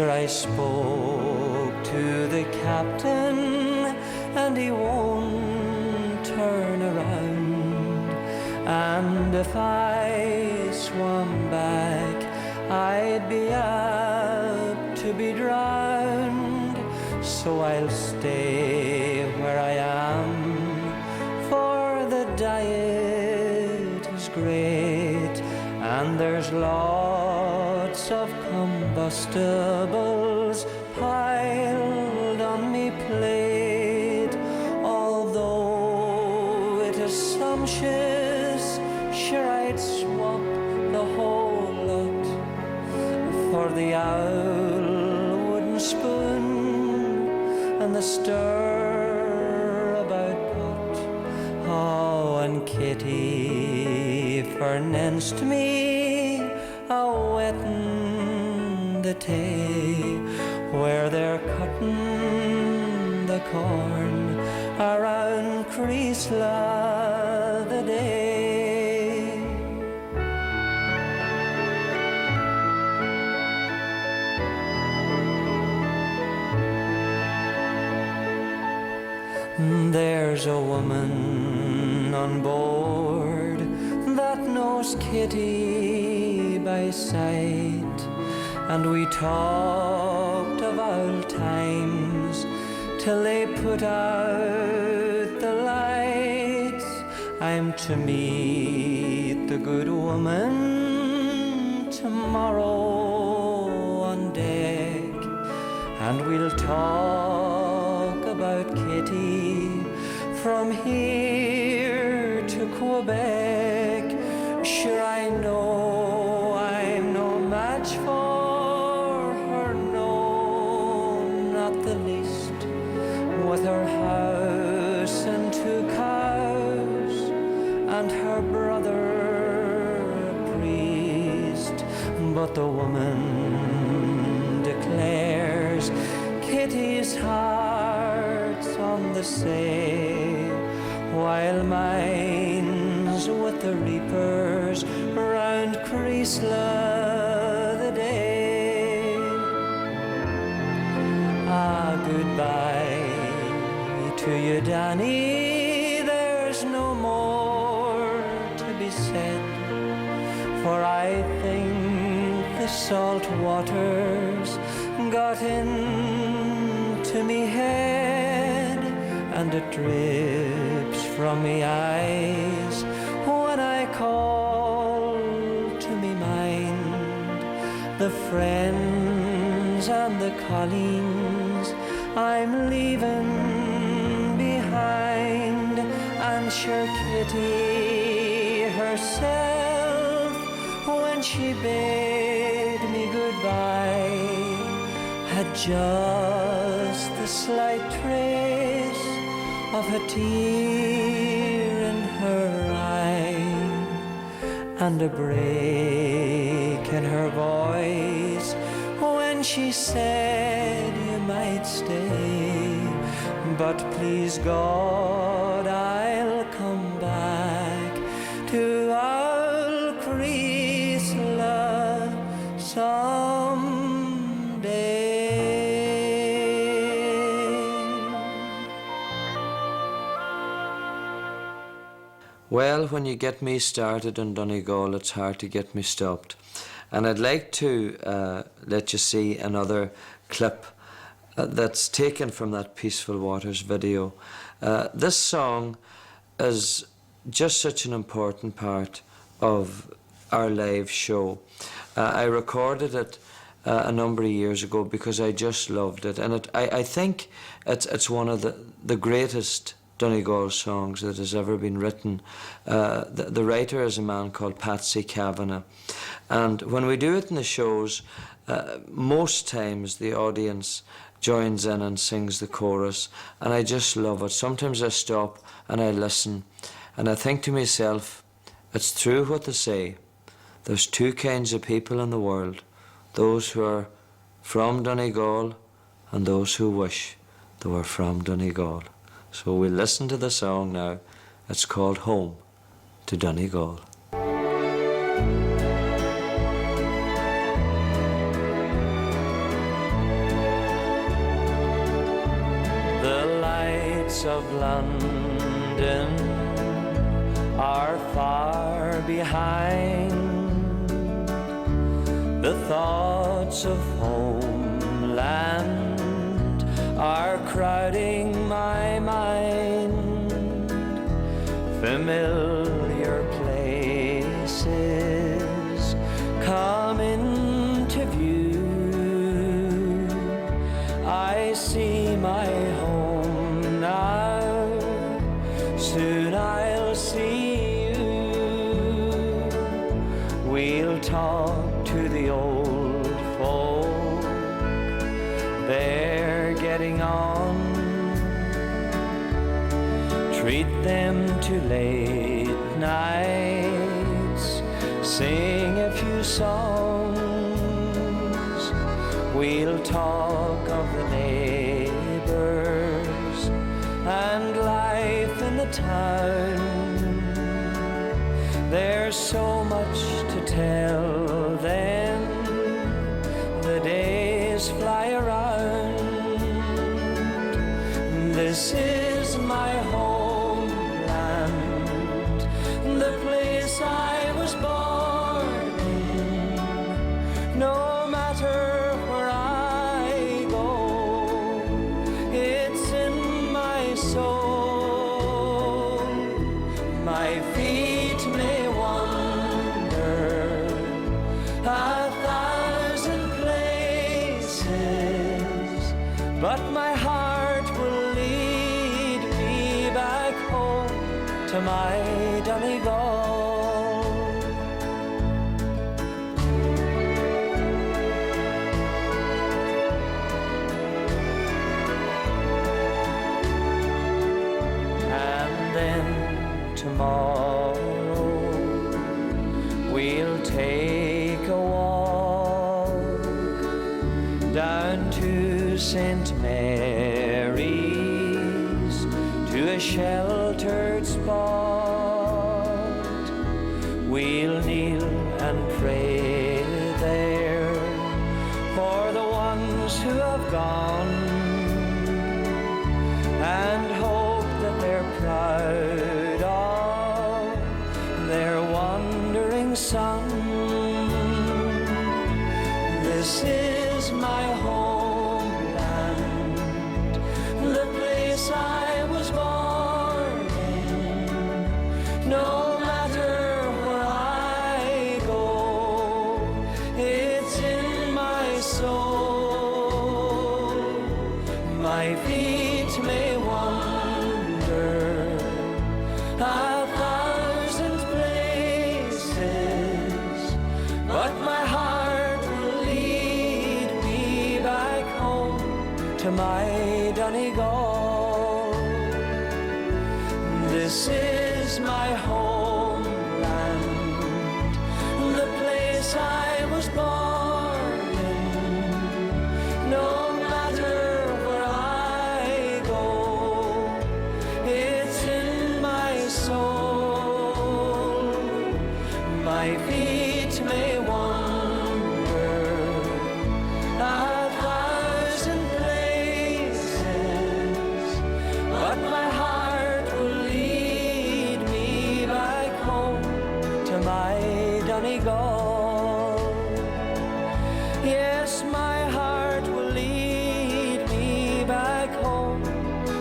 Sure, I spoke to the captain and he won't turn around. And if I swam back, I'd be apt to be drowned. So I'll stay where I am, for the diet is great, and there's lots of combustibles piled on me plate. Although it is sumptuous, sure I'd swap the whole lot for the owl wooden spoon and the stir-about pot. Oh, and Kitty fornenced me a wetting the tay, where they're cutting the corn around Creasla the day. There's a woman on board that knows Kitty by sight, and we talked of old times till they put out the lights. I'm to meet the good woman tomorrow on deck, and we'll talk about Kitty from here to Quebec. Sure, I know I'm no match for her, no, not the least, with her house and 2 cows and her brother a priest. But the woman declares Kitty's heart's on the say, while mine's with the reapers round Creasla the day. Ah, goodbye to you, Danny, there's no more to be said, for I think the salt waters got into me head, and it drips from me eyes when I call to me mind the friends and the colleens I'm leaving behind. And sure Kitty herself, when she bade me goodbye, had just the slight trace of a tear in her eye, and a break in her voice when she said you might stay, but please God I'll come back to our Creasla someday. Well, when you get me started in Donegal, it's hard to get me stopped. And I'd like to let you see another clip that's taken from that Peaceful Waters video. This song is just such an important part of our live show. I recorded it a number of years ago because I just loved it, and I think it's one of the greatest Donegal songs that has ever been written. The writer is a man called Patsy Kavanagh, and when we do it in the shows, most times the audience joins in and sings the chorus, and I just love it. Sometimes I stop and I listen, and I think to myself, it's true what they say. There's 2 kinds of people in the world, those who are from Donegal and those who wish they were from Donegal. So we'll listen to the song now. It's called Home to Donegal. 'Cause lights of London are far behind. The thoughts of homeland are crowding my mind. Familiar places come into view. I see my home now, soon I'll see you. We'll talk to the old folk, they're getting on. Treat them to late nights, sing a few songs. We'll talk of the neighbors and life in the town. There's so much to tell them, the days fly around. This is my homeland, the place I was born in. No matter where I go, it's in my soul. My feet may wander 1,000 places, but my heart will lead me back home to my Donnell. And then tomorrow we'll take a walk down to St. Mary's, to a sheltered spot. We'll kneel and pray there for the ones who have gone, and hope that they're proud of their wandering son. This is my homeland, the place I was born in. No matter where I go, it's in my soul. My feet may wander 1,000 places, but my heart will lead me back home to my Donnell. This is my homeland, the place I was born in. No matter where I go, it's in my soul. My feet may wander 1,000 places, but my heart will lead me back home to my Donnell. Yes, my heart will lead me back home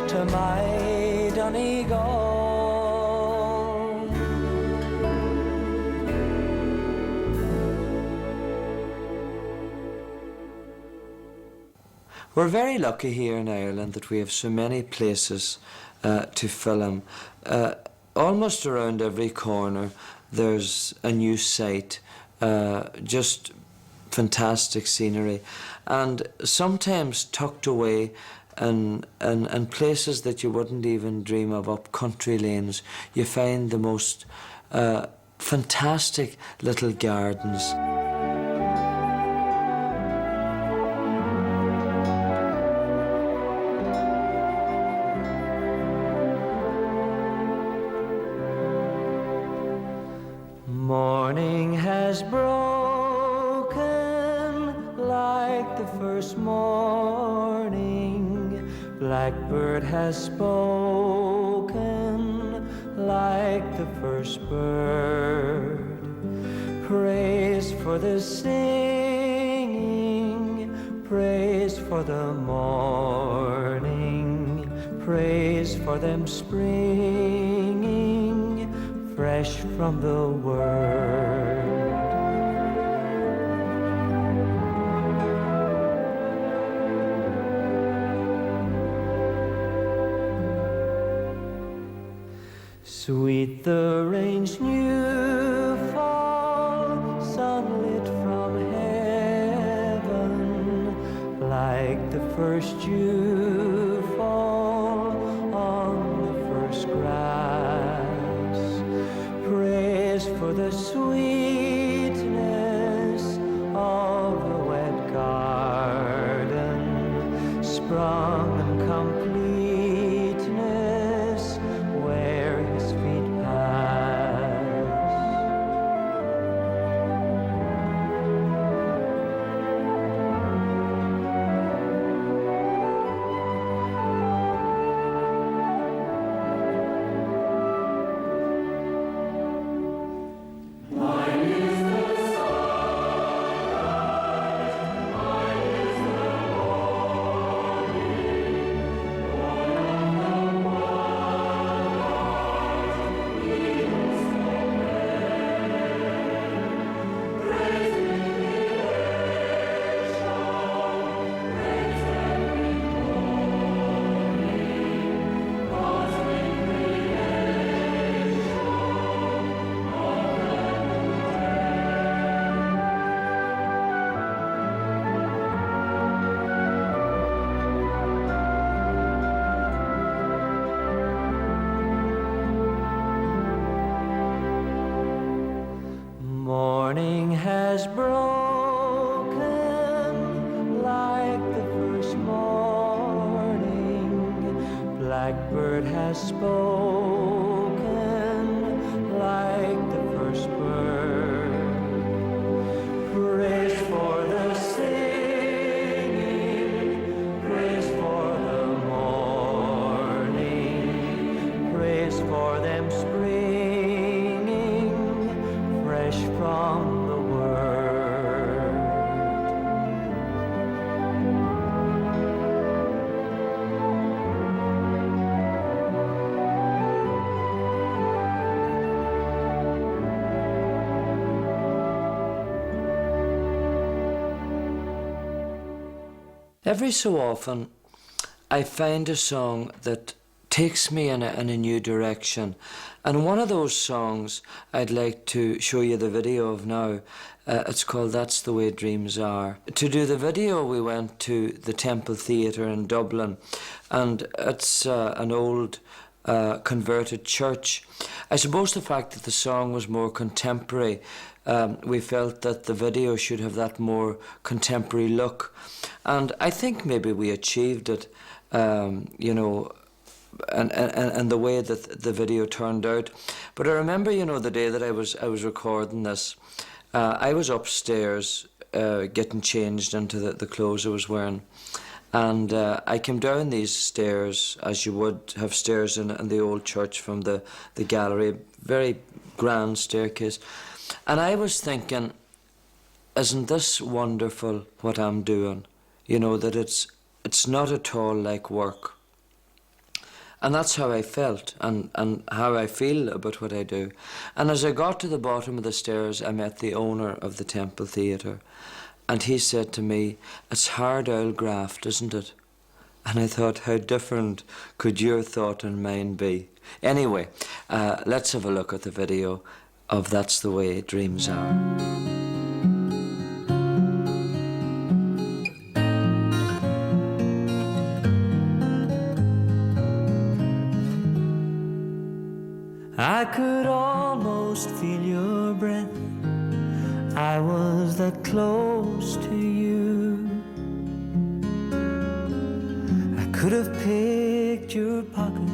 to my Donnell. We're very lucky here in Ireland that we have so many places to film. Almost around every corner there's a new site, just fantastic scenery, and sometimes tucked away in places that you wouldn't even dream of, up country lanes, you find the most fantastic little gardens. Morning has broken like the first morning Blackbird has spoken like the first bird. Praise for the singing, praise for the morning, praise for them springing fresh from the word. Sweet the rain's new fall, sunlit from heaven, like the first dew fall on the first grass. Praise for the sweetness of the wet garden, sprung in completeness where his feet pass. Morning has broken like the first morning. Blackbird has spoken like the first bird. Praise for the singing, praise for the morning, praise for them springing fresh from the word. Every so often, I find a song that takes me in a new direction. And one of those songs I'd like to show you the video of now. It's called That's the Way Dreams Are. To do the video, we went to the Temple Theatre in Dublin, and it's an old converted church. I suppose the fact that the song was more contemporary, we felt that the video should have that more contemporary look. And I think maybe we achieved it, you know, and the way that the video turned out. But I remember, you know, the day that I was recording this, I was upstairs getting changed into the clothes I was wearing, and I came down these stairs, as you would have stairs in the old church from the gallery, very grand staircase, and I was thinking, isn't this wonderful what I'm doing? You know, that it's not at all like work. And that's how I felt and how I feel about what I do. And as I got to the bottom of the stairs, I met the owner of the Temple Theatre. And he said to me, "It's hard oil graft, isn't it?" And I thought, how different could your thought and mine be? Anyway, let's have a look at the video of That's the Way Dreams Are. I could almost feel your breath. I was that close to you. I could have picked your pocket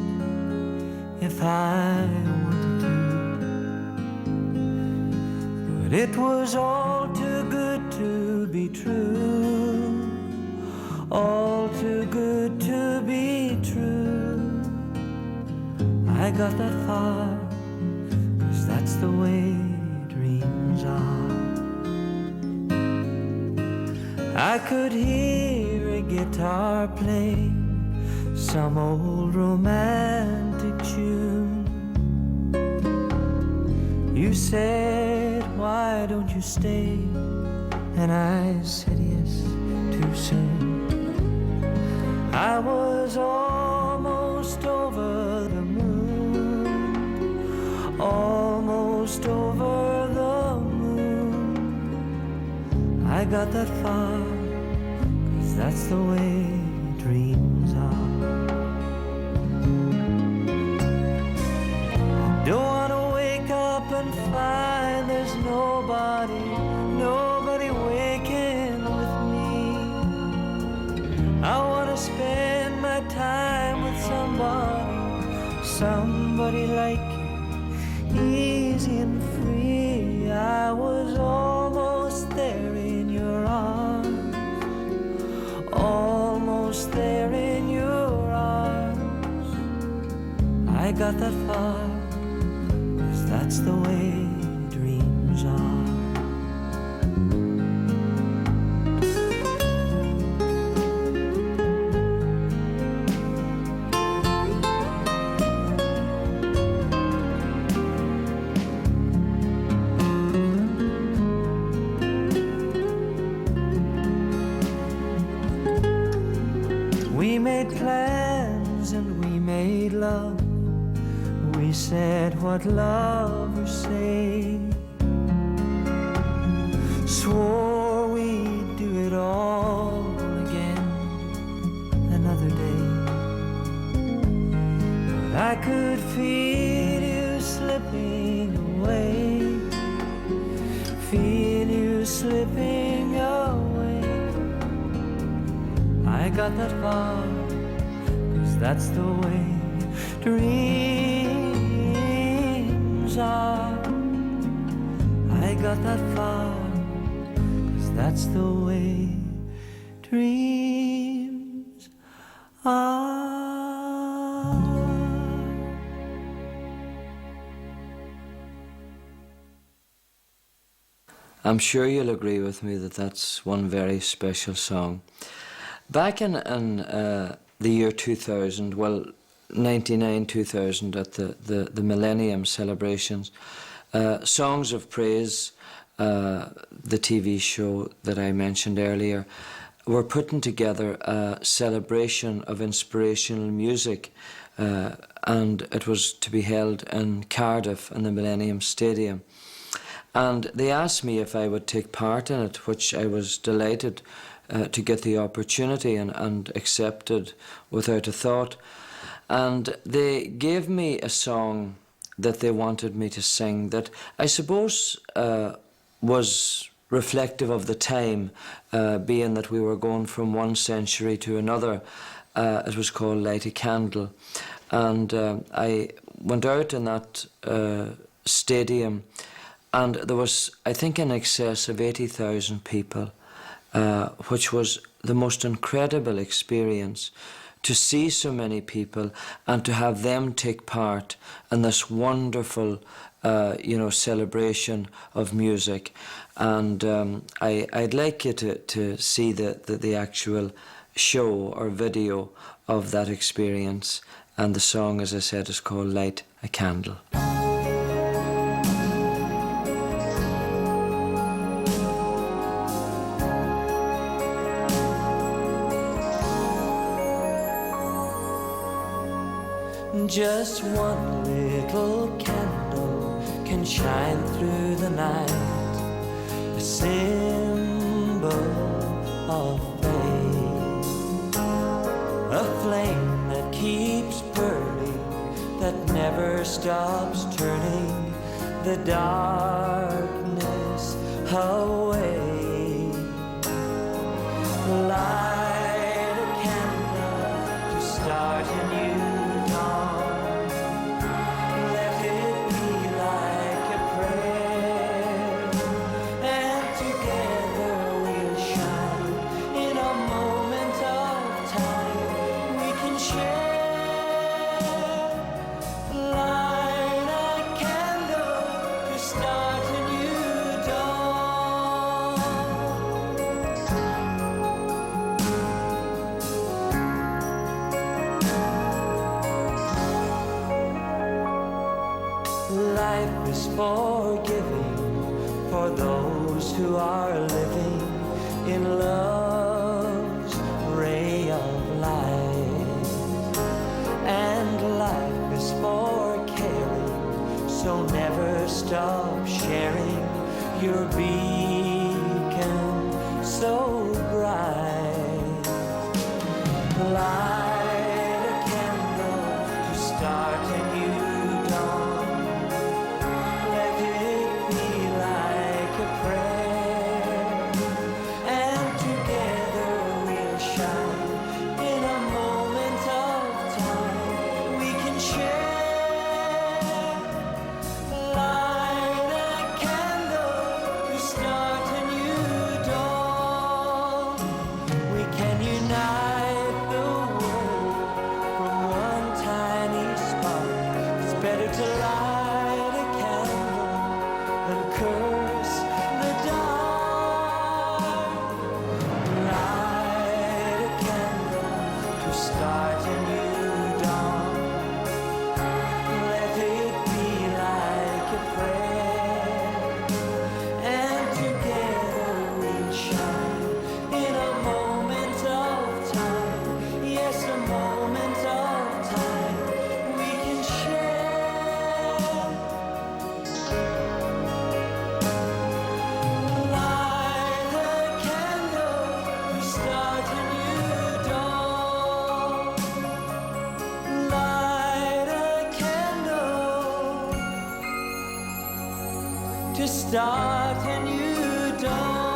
if I wanted to. But it was all too good to be true. All too good to be got that far, 'cause that's the way dreams are. I could hear a guitar play some old romantic tune. You said, why don't you stay? And I said yes, too soon. I was almost over the moon, almost over the moon. I got that far, 'cause that's the way dreams are. Don't wanna wake up and find there's nobody waking with me. I wanna spend my time with somebody like you, easy and free. I was almost there in your arms, almost there in your arms. I got that far, 'cause that's the way dreams are. We made plans and we made love. We said what lovers say. Swore we'd do it all again another day. But I could feel you slipping away, feel you slipping away. I got that far, 'cause that's the way dreams are. I got that far, 'cause that's the way dreams are. I'm sure you'll agree with me that that's one very special song. Back in the year 2000, well, 99, 2000, at the Millennium celebrations, Songs of Praise, the TV show that I mentioned earlier, were putting together a celebration of inspirational music, and it was to be held in Cardiff in the Millennium Stadium. And they asked me if I would take part in it, which I was delighted to get the opportunity and accepted without a thought. And they gave me a song that they wanted me to sing that I suppose was reflective of the time, being that we were going from one century to another. It was called Light a Candle. And I went out in that stadium, and there was, I think, in excess of 80,000 people, which was the most incredible experience to see so many people and to have them take part in this wonderful, celebration of music. And I'd like you to see the actual show or video of that experience. And the song, as I said, is called Light a Candle. Just one little candle can shine through the night, a symbol of faith, a flame that keeps burning, that never stops turning the darkness away. Light a candle to start a new dawn. Let it be like a prayer, and together we'll shine. In a moment of time we can share. Light those who are living in love's ray of light. And life is for caring, so never stop sharing your beacon so bright. Light a candle to start a new dawn. Let it be like a prayer, and together we'll shine in a moment of time we can share. Light a candle to start a new dawn. We can unite the world from one tiny spark. It's better to light a candle than curse the dark. Light a candle to start a new dawn. Let it be like a prayer, and together we'll shine in a moment of time. Yes, a moment of time we can share. Light a candle to start a new dawn. Light a candle to start a new dawn.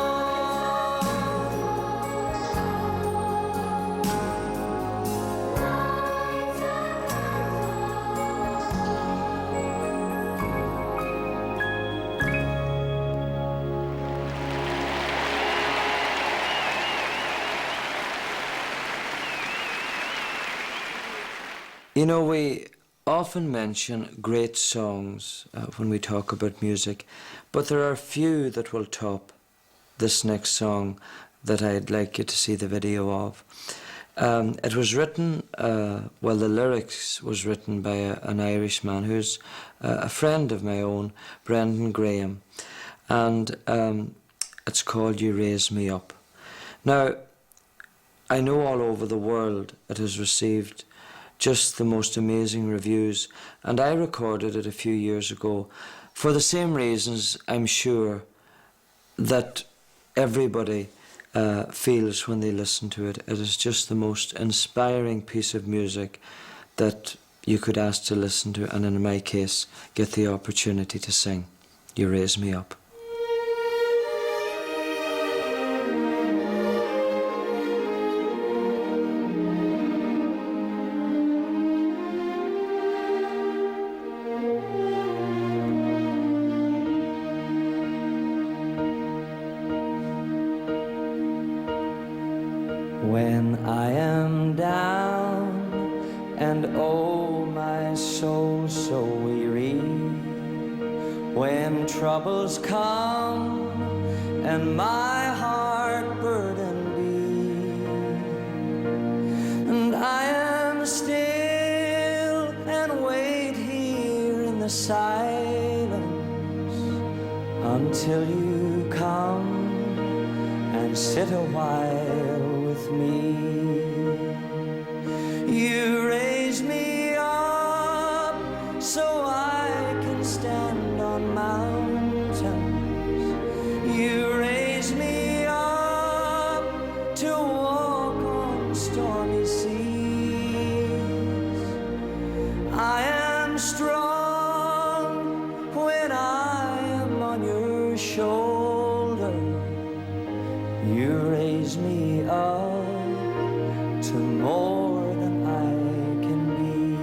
You know, we often mention great songs when we talk about music, but there are few that will top this next song that I'd like you to see the video of. It was written, well, the lyrics was written by an Irishman who's a friend of my own, Brendan Graham, and it's called You Raise Me Up. Now, I know all over the world it has received just the most amazing reviews, and I recorded it a few years ago for the same reasons I'm sure that everybody feels when they listen to it. It is just the most inspiring piece of music that you could ask to listen to, and in my case, get the opportunity to sing. You Raise Me Up. When I am down and oh my soul so weary, when troubles come and my heart burdened be, and I am still and wait here in the silence until you come and sit a while with me. You raise me up so I can stand on mountains. You raise me up to walk on stormy seas. I am strong when I am on your shoulder. You raise me up to more than I can be.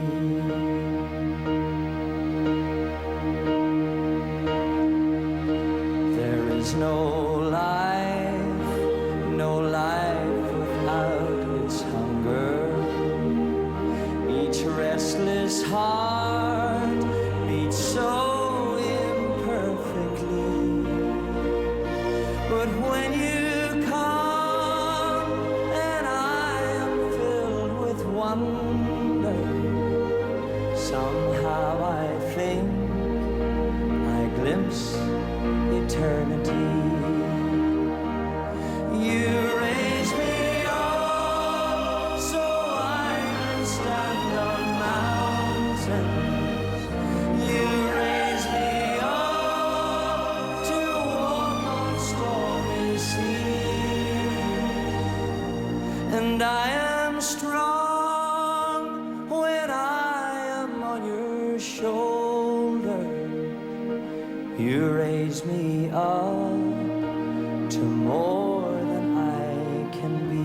There is no life without its hunger. Each restless heart beats so imperfectly. But when you come and I am filled with wonder, somehow I think I glimpse eternity. and I am strong when I am on your shoulder. You raise me up to more than I can be.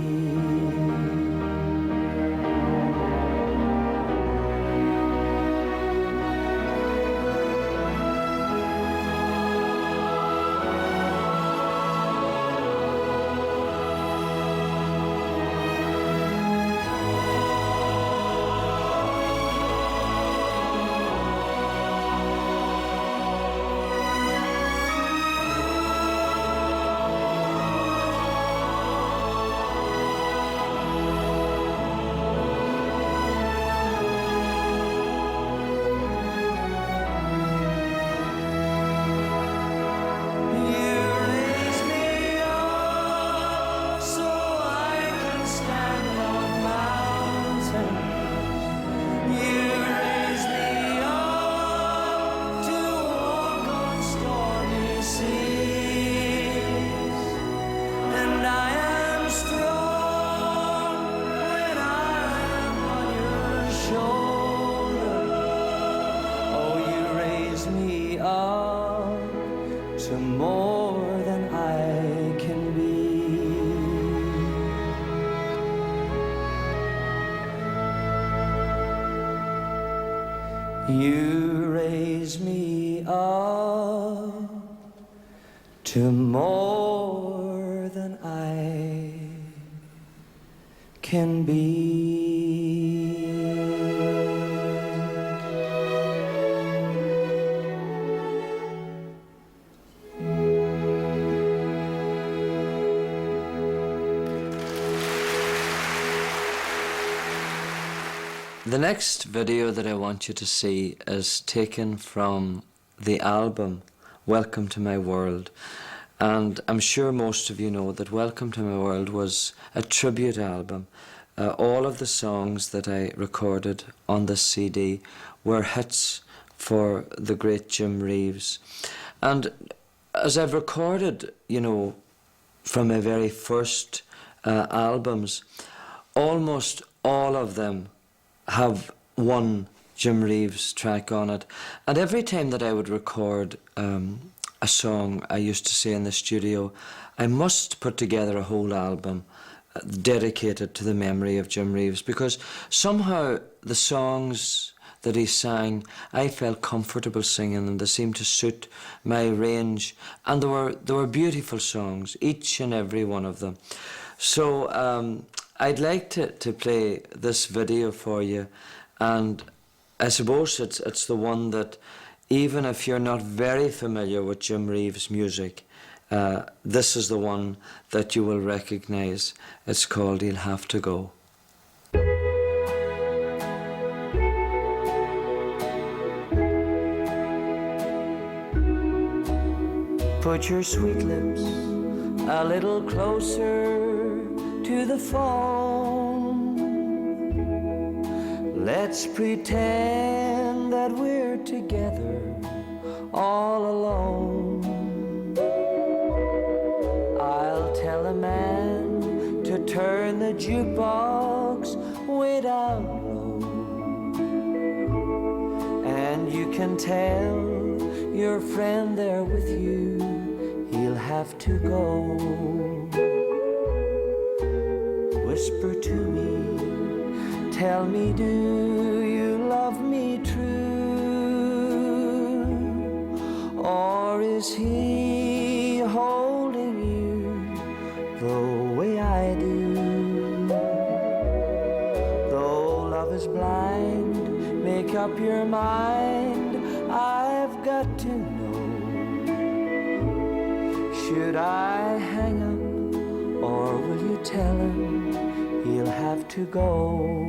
To more than I can be. You raise me up to more than I can be. The next video that I want you to see is taken from the album Welcome to My World, and I'm sure most of you know that Welcome to My World was a tribute album. All of the songs that I recorded on this CD were hits for the great Jim Reeves. And as I've recorded, you know, from my very first albums, almost all of them have one Jim Reeves track on it. And every time that I would record a song, I used to say in the studio, I must put together a whole album dedicated to the memory of Jim Reeves, because somehow the songs that he sang, I felt comfortable singing them. They seemed to suit my range, and they were beautiful songs, each and every one of them. So I'd like to play this video for you, and I suppose it's the one that, even if you're not very familiar with Jim Reeves' music, this is the one that you will recognise. It's called He'll Have to Go. Put your sweet lips a little closer to the phone. Let's pretend that we're together all alone. I'll tell a man to turn the jukebox way down low, and you can tell your friend there with you, he'll have to go. Whisper to me, tell me, do you love me true? Or is he holding you the way I do? Though love is blind, make up your mind, I've got to know. Should I hang up, or will you tell him he'll have to go?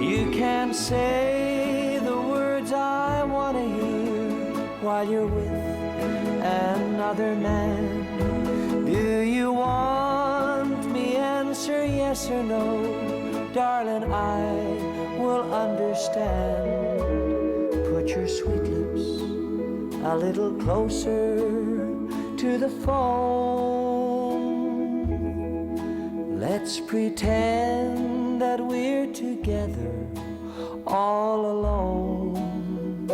You can't say the words I want to hear while you're with another man. Do you want me? Answer yes or no. Darling, I will understand. Put your sweet lips a little closer to the phone. Let's pretend that we're together all alone.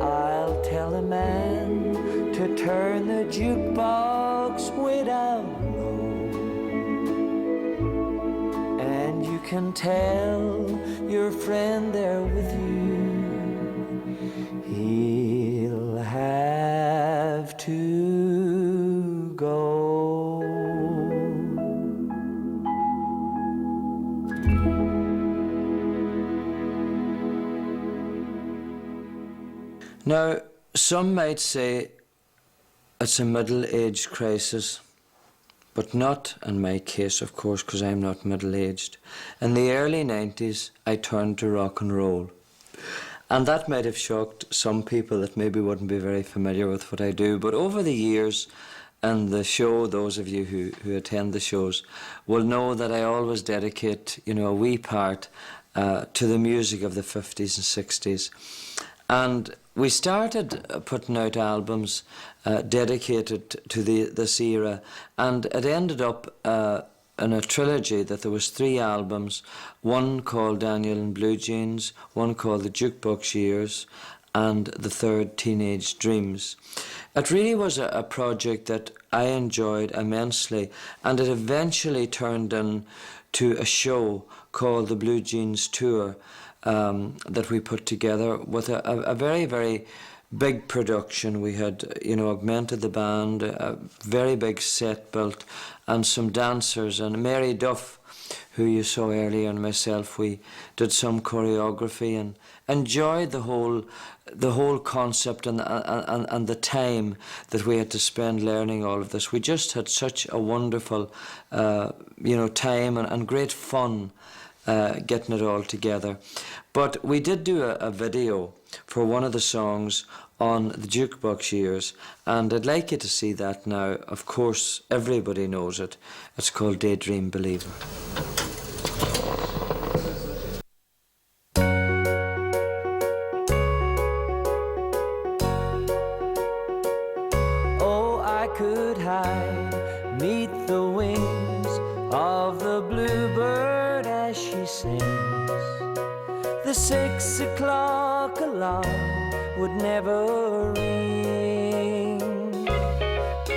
I'll tell a man to turn the jukebox way down low, and you can tell your friend there with you he'll have to go. Now, some might say it's a middle-age crisis, but not in my case, of course, because I'm not middle-aged. In the early 90s, I turned to rock and roll. And that might have shocked some people that maybe wouldn't be very familiar with what I do. But over the years, and the show, those of you who attend the shows will know that I always dedicate, a wee part to the music of the 50s and 60s. And we started putting out albums dedicated to this era, and it ended up in a trilogy that there was 3 albums, one called Daniel and Blue Jeans, one called The Jukebox Years, and the third, Teenage Dreams. It really was a project that I enjoyed immensely, and it eventually turned into a show called the Blue Jeans Tour that we put together with a very, very big production. We had, augmented the band, a very big set built, and some dancers, and Mary Duff, who you saw earlier, and myself, we did some choreography and enjoyed the whole concept and the time that we had to spend learning all of this. We just had such a wonderful, time and great fun getting it all together. But we did do a video for one of the songs on the Jukebox Years, and I'd like you to see that now. Of course, everybody knows it. It's called Daydream Believer. Oh, I could hide 'neath the wings of the bluebird as she sings. The 6 o'clock alarm would never ring,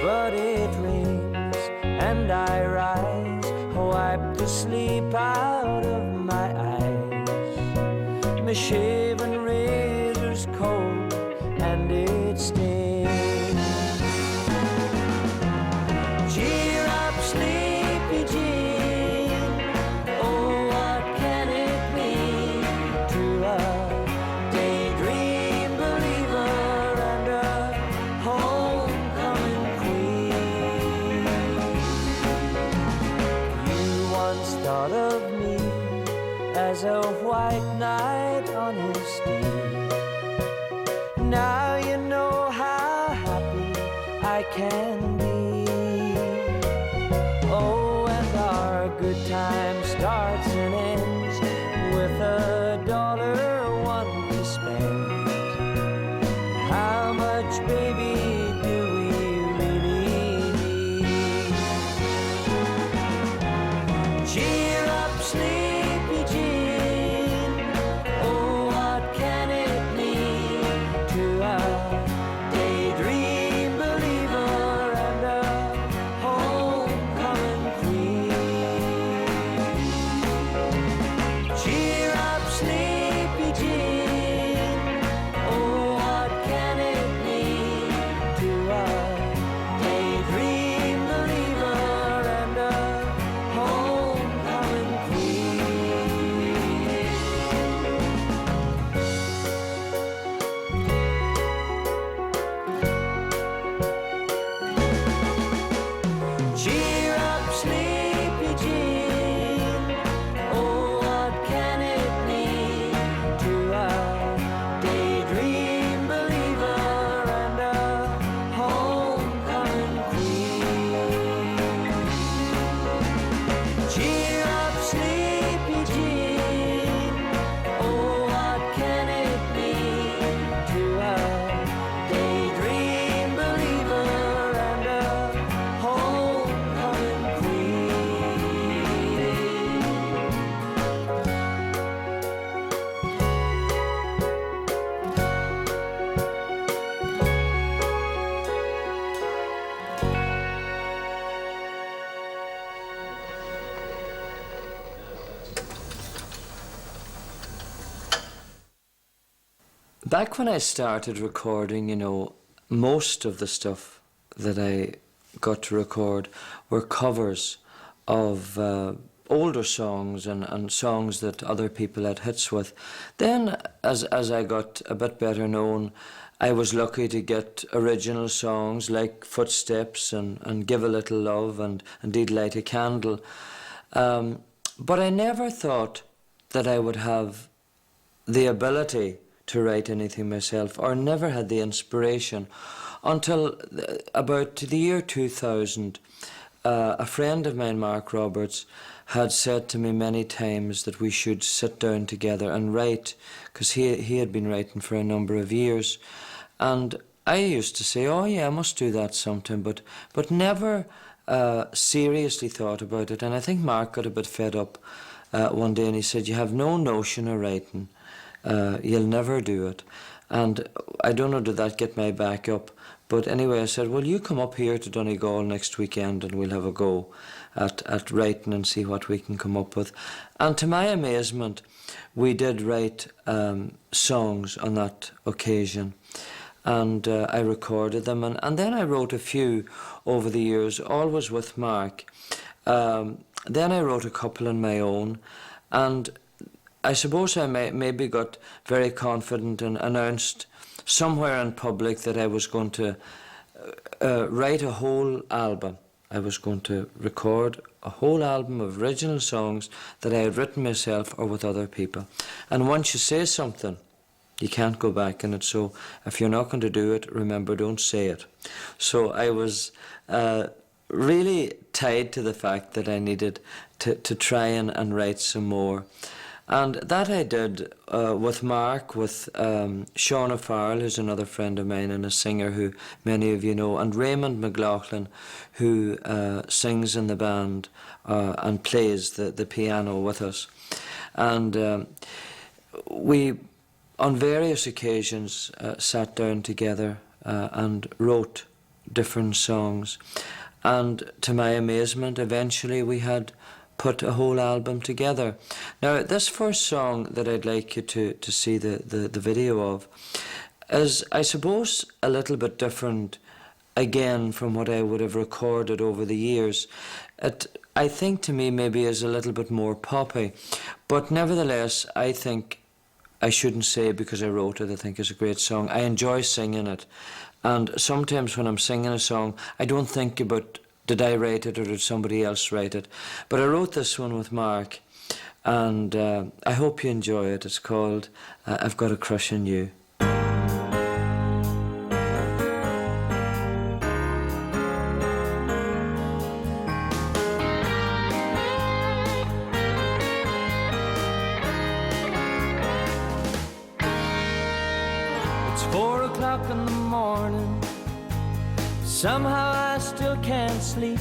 but it rings and I rise, wipe the sleep out of my eyes. My shaven razor's cold and it stings. Cheer up, sleepy Jean. Oh, what can it mean to a daydream believer and a homecoming queen? You once thought of me as a white knight on his steed. Now you know how happy I can be. Oh, and our good time starts and ends with $1 to spend. How much, baby, do we really need? Cheer up, sleepy Jean. Oh, what can Back when I started recording, you know, most of the stuff that I got to record were covers of older songs and songs that other people had hits with. Then, as I got a bit better known, I was lucky to get original songs like Footsteps and Give a Little Love and indeed Light a Candle. But I never thought that I would have the ability to write anything myself, or never had the inspiration until about the year 2000. A friend of mine, Mark Roberts, had said to me many times that we should sit down together and write, because he had been writing for a number of years. And I used to say, oh yeah, I must do that sometime, but never seriously thought about it. And I think Mark got a bit fed up one day and he said, you have no notion of writing. You'll never do it. And I don't know, did that get my back up? But anyway, I said, well, you come up here to Donegal next weekend and we'll have a go at writing and see what we can come up with. And to my amazement, we did write songs on that occasion. And I recorded them. And then I wrote a few over the years, always with Mark. Then I wrote a couple on my own. And I suppose I maybe got very confident and announced somewhere in public that I was going to write a whole album. I was going to record a whole album of original songs that I had written myself or with other people. And once you say something, you can't go back in it. So if you're not going to do it, remember, don't say it. So I was really tied to the fact that I needed to try and write some more. And that I did with Mark, with Sean O'Farrell, who's another friend of mine and a singer who many of you know, and Raymond McLaughlin, who sings in the band and plays the piano with us. And we, on various occasions, sat down together and wrote different songs. And to my amazement, eventually we had put a whole album together. Now, this first song that I'd like you to see the video of is, I suppose, a little bit different again from what I would have recorded over the years. It, I think, to me, maybe is a little bit more poppy, but nevertheless, I think I shouldn't say because I wrote it, I think it's a great song. I enjoy singing it, and sometimes when I'm singing a song, I don't think about did I write it or did somebody else write it? But I wrote this one with Mark, and I hope you enjoy it. It's called I've Got a Crush on You. It's 4 o'clock in the morning. Somehow I still can't sleep.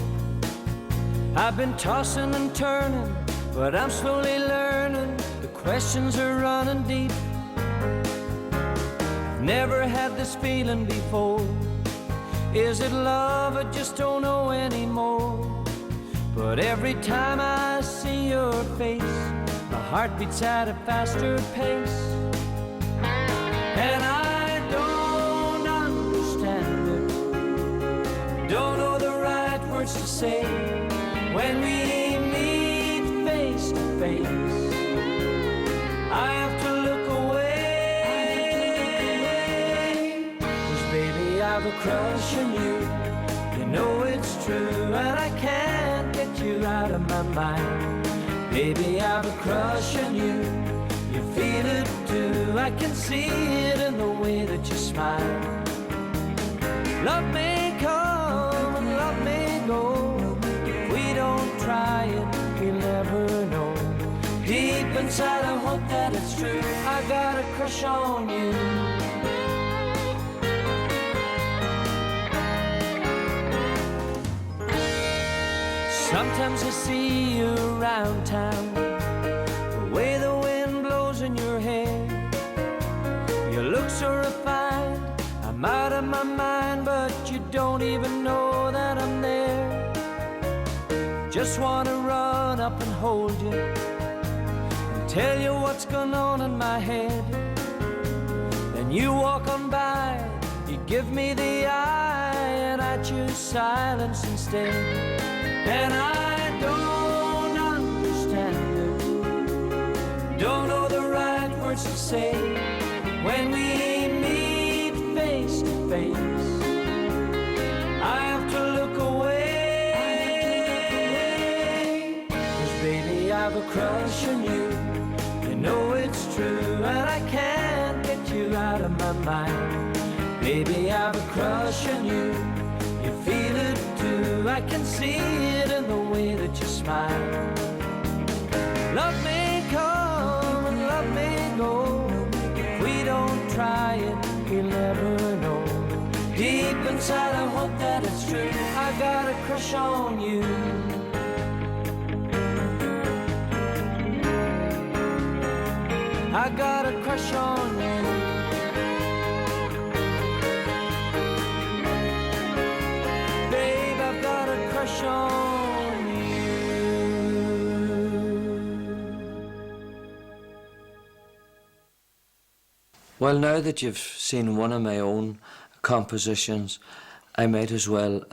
I've been tossing and turning, but I'm slowly learning the questions are running deep. Never had this feeling before. Is it love? I just don't know anymore. But every time I see your face, my heart beats at a faster pace. And I don't understand it, don't know the right words to say when we meet face to face. I have to look away, 'cause baby I've a crush on you. You know it's true, and I can't get you out of my mind. Baby I've a crush on you. You feel it too, I can see it in the way that you smile. Love may come and love may go. If we don't try it, we'll never know. Deep inside I hope that it's true. I got a crush on you. Sometimes I see you around town, the way the wind blows in your hair. You look so refined, I'm out of my mind, but you don't even know that I'm there. Just wanna run up and hold you and tell you what's going on in my head. Then you walk on by, you give me the eye, and I choose silence instead. And I don't understand it, don't know the right words to say when we meet face to face. I have to look away, 'cause baby, I have a crush on you. You know it's true, and I can't get you out of my mind. Baby, I have a crush on you. You feel it too. I can see it in the way that you smile. Love me come and love me go. If we don't try it, we'll never know. Deep inside, I hope that it's true. I got a crush on you. I got a crush on you. Babe, I've got a crush on you. Well, now that you've seen one of my own compositions, I might as well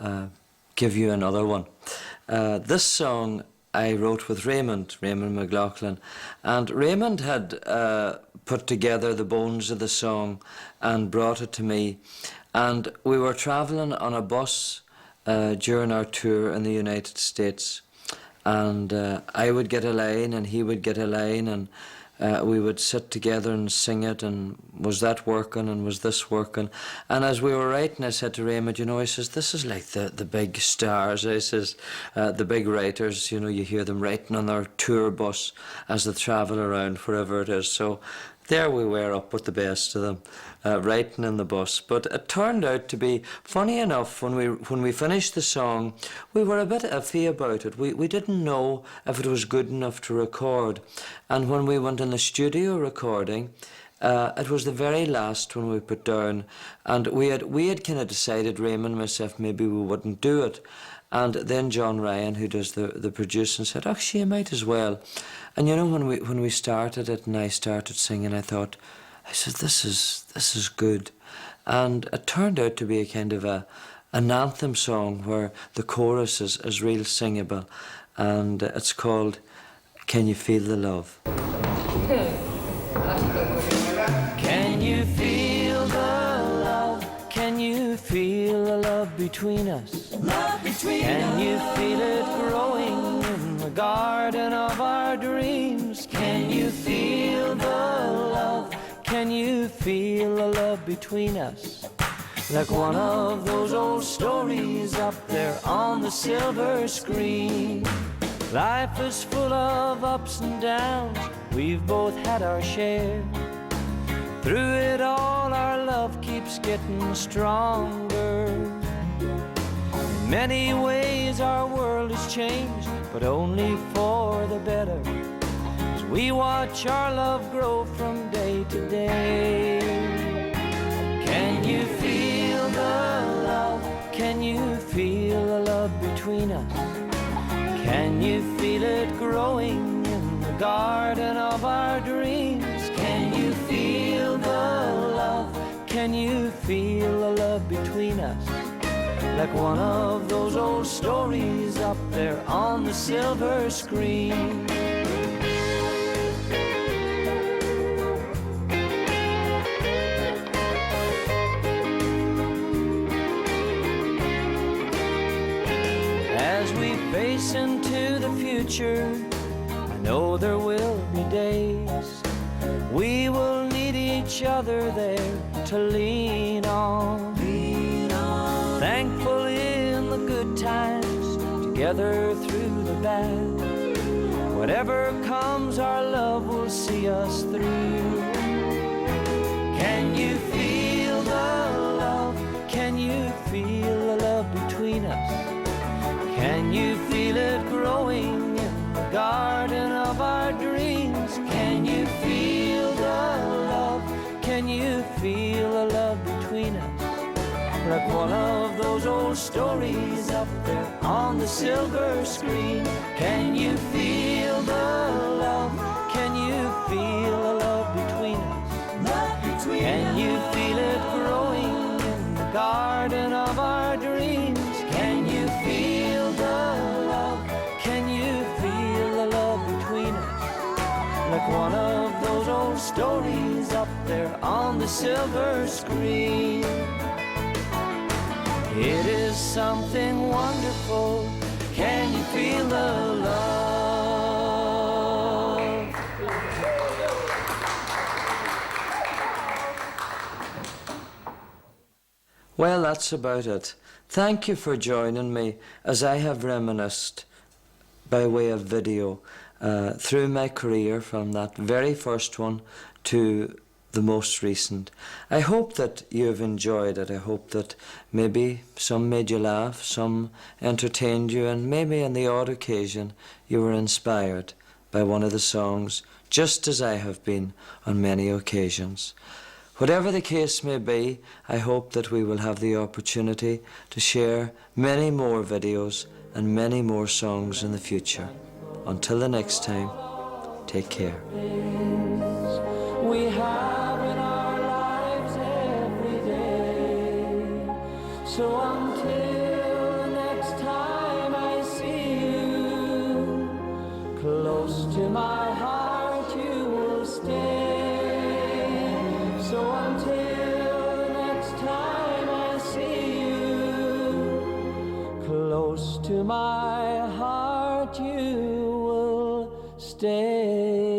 give you another one. This song I wrote with Raymond McLaughlin, and Raymond had put together the bones of the song and brought it to me, and we were travelling on a bus during our tour in the United States, and I would get a line and he would get a line, and we would sit together and sing it, and was that working and was this working? And as we were writing, I said to Raymond, you know, I says, this is like the big stars. I says, the big writers, you know, you hear them writing on their tour bus as they travel around wherever it is. So there we were up with the best of them, writing in the bus. But it turned out to be, funny enough, when we finished the song, we were a bit iffy about it. We didn't know if it was good enough to record. And when we went in the studio recording, it was the very last one we put down, and we had kind of decided, Raymond and myself, maybe we wouldn't do it. And then John Ryan, who does the producing, said, actually, you might as well. And you know, when we started it and I started singing, I said, this is good. And it turned out to be a kind of an anthem song where the chorus is real singable, and it's called Can You Feel the Love? Can you feel the love? Can you feel the love between us? Love between Can us. you feel it growing in the garden of our dreams? Can you feel the love? Can you feel the love between us? Like one of those old stories up there on the silver screen. Life is full of ups and downs, we've both had our share. Through it all, our love keeps getting stronger. In many ways, our world has changed, but only for the better, as we watch our love grow from day to day. Can you feel the love? Can you feel the love between us? Can you feel it growing in the garden of our dreams? Can you feel the love? Can you feel the love between us? Like one of those old stories up there on the silver screen. As we face into the future, I know there will be days we will need each other there to lean on. Thankful in the good times, together through the bad. Whatever comes, our love will see us through. Can you feel the love? Can you feel the love between us? Can you feel it growing in the garden of our dreams? Can you feel the love? Can you feel the love between us? Like one of those old stories up there on the silver screen. Can you feel the love? Can you feel the love between us? Love between Can you feel it growing in the garden of our dreams? Can you feel the love? Can you feel the love between us? Like one of those old stories up there on the silver screen. It is something wonderful. Can you feel the love? Well, that's about it. Thank you for joining me as I have reminisced by way of video through my career from that very first one to the most recent. I hope that you have enjoyed it. I hope that maybe some made you laugh, some entertained you, and maybe on the odd occasion you were inspired by one of the songs, just as I have been on many occasions. Whatever the case may be, I hope that we will have the opportunity to share many more videos and many more songs in the future. Until the next time, take care. We have in our lives every day. So until next time I see you, close to my heart you will stay. So until next time I see you, close to my heart you will stay.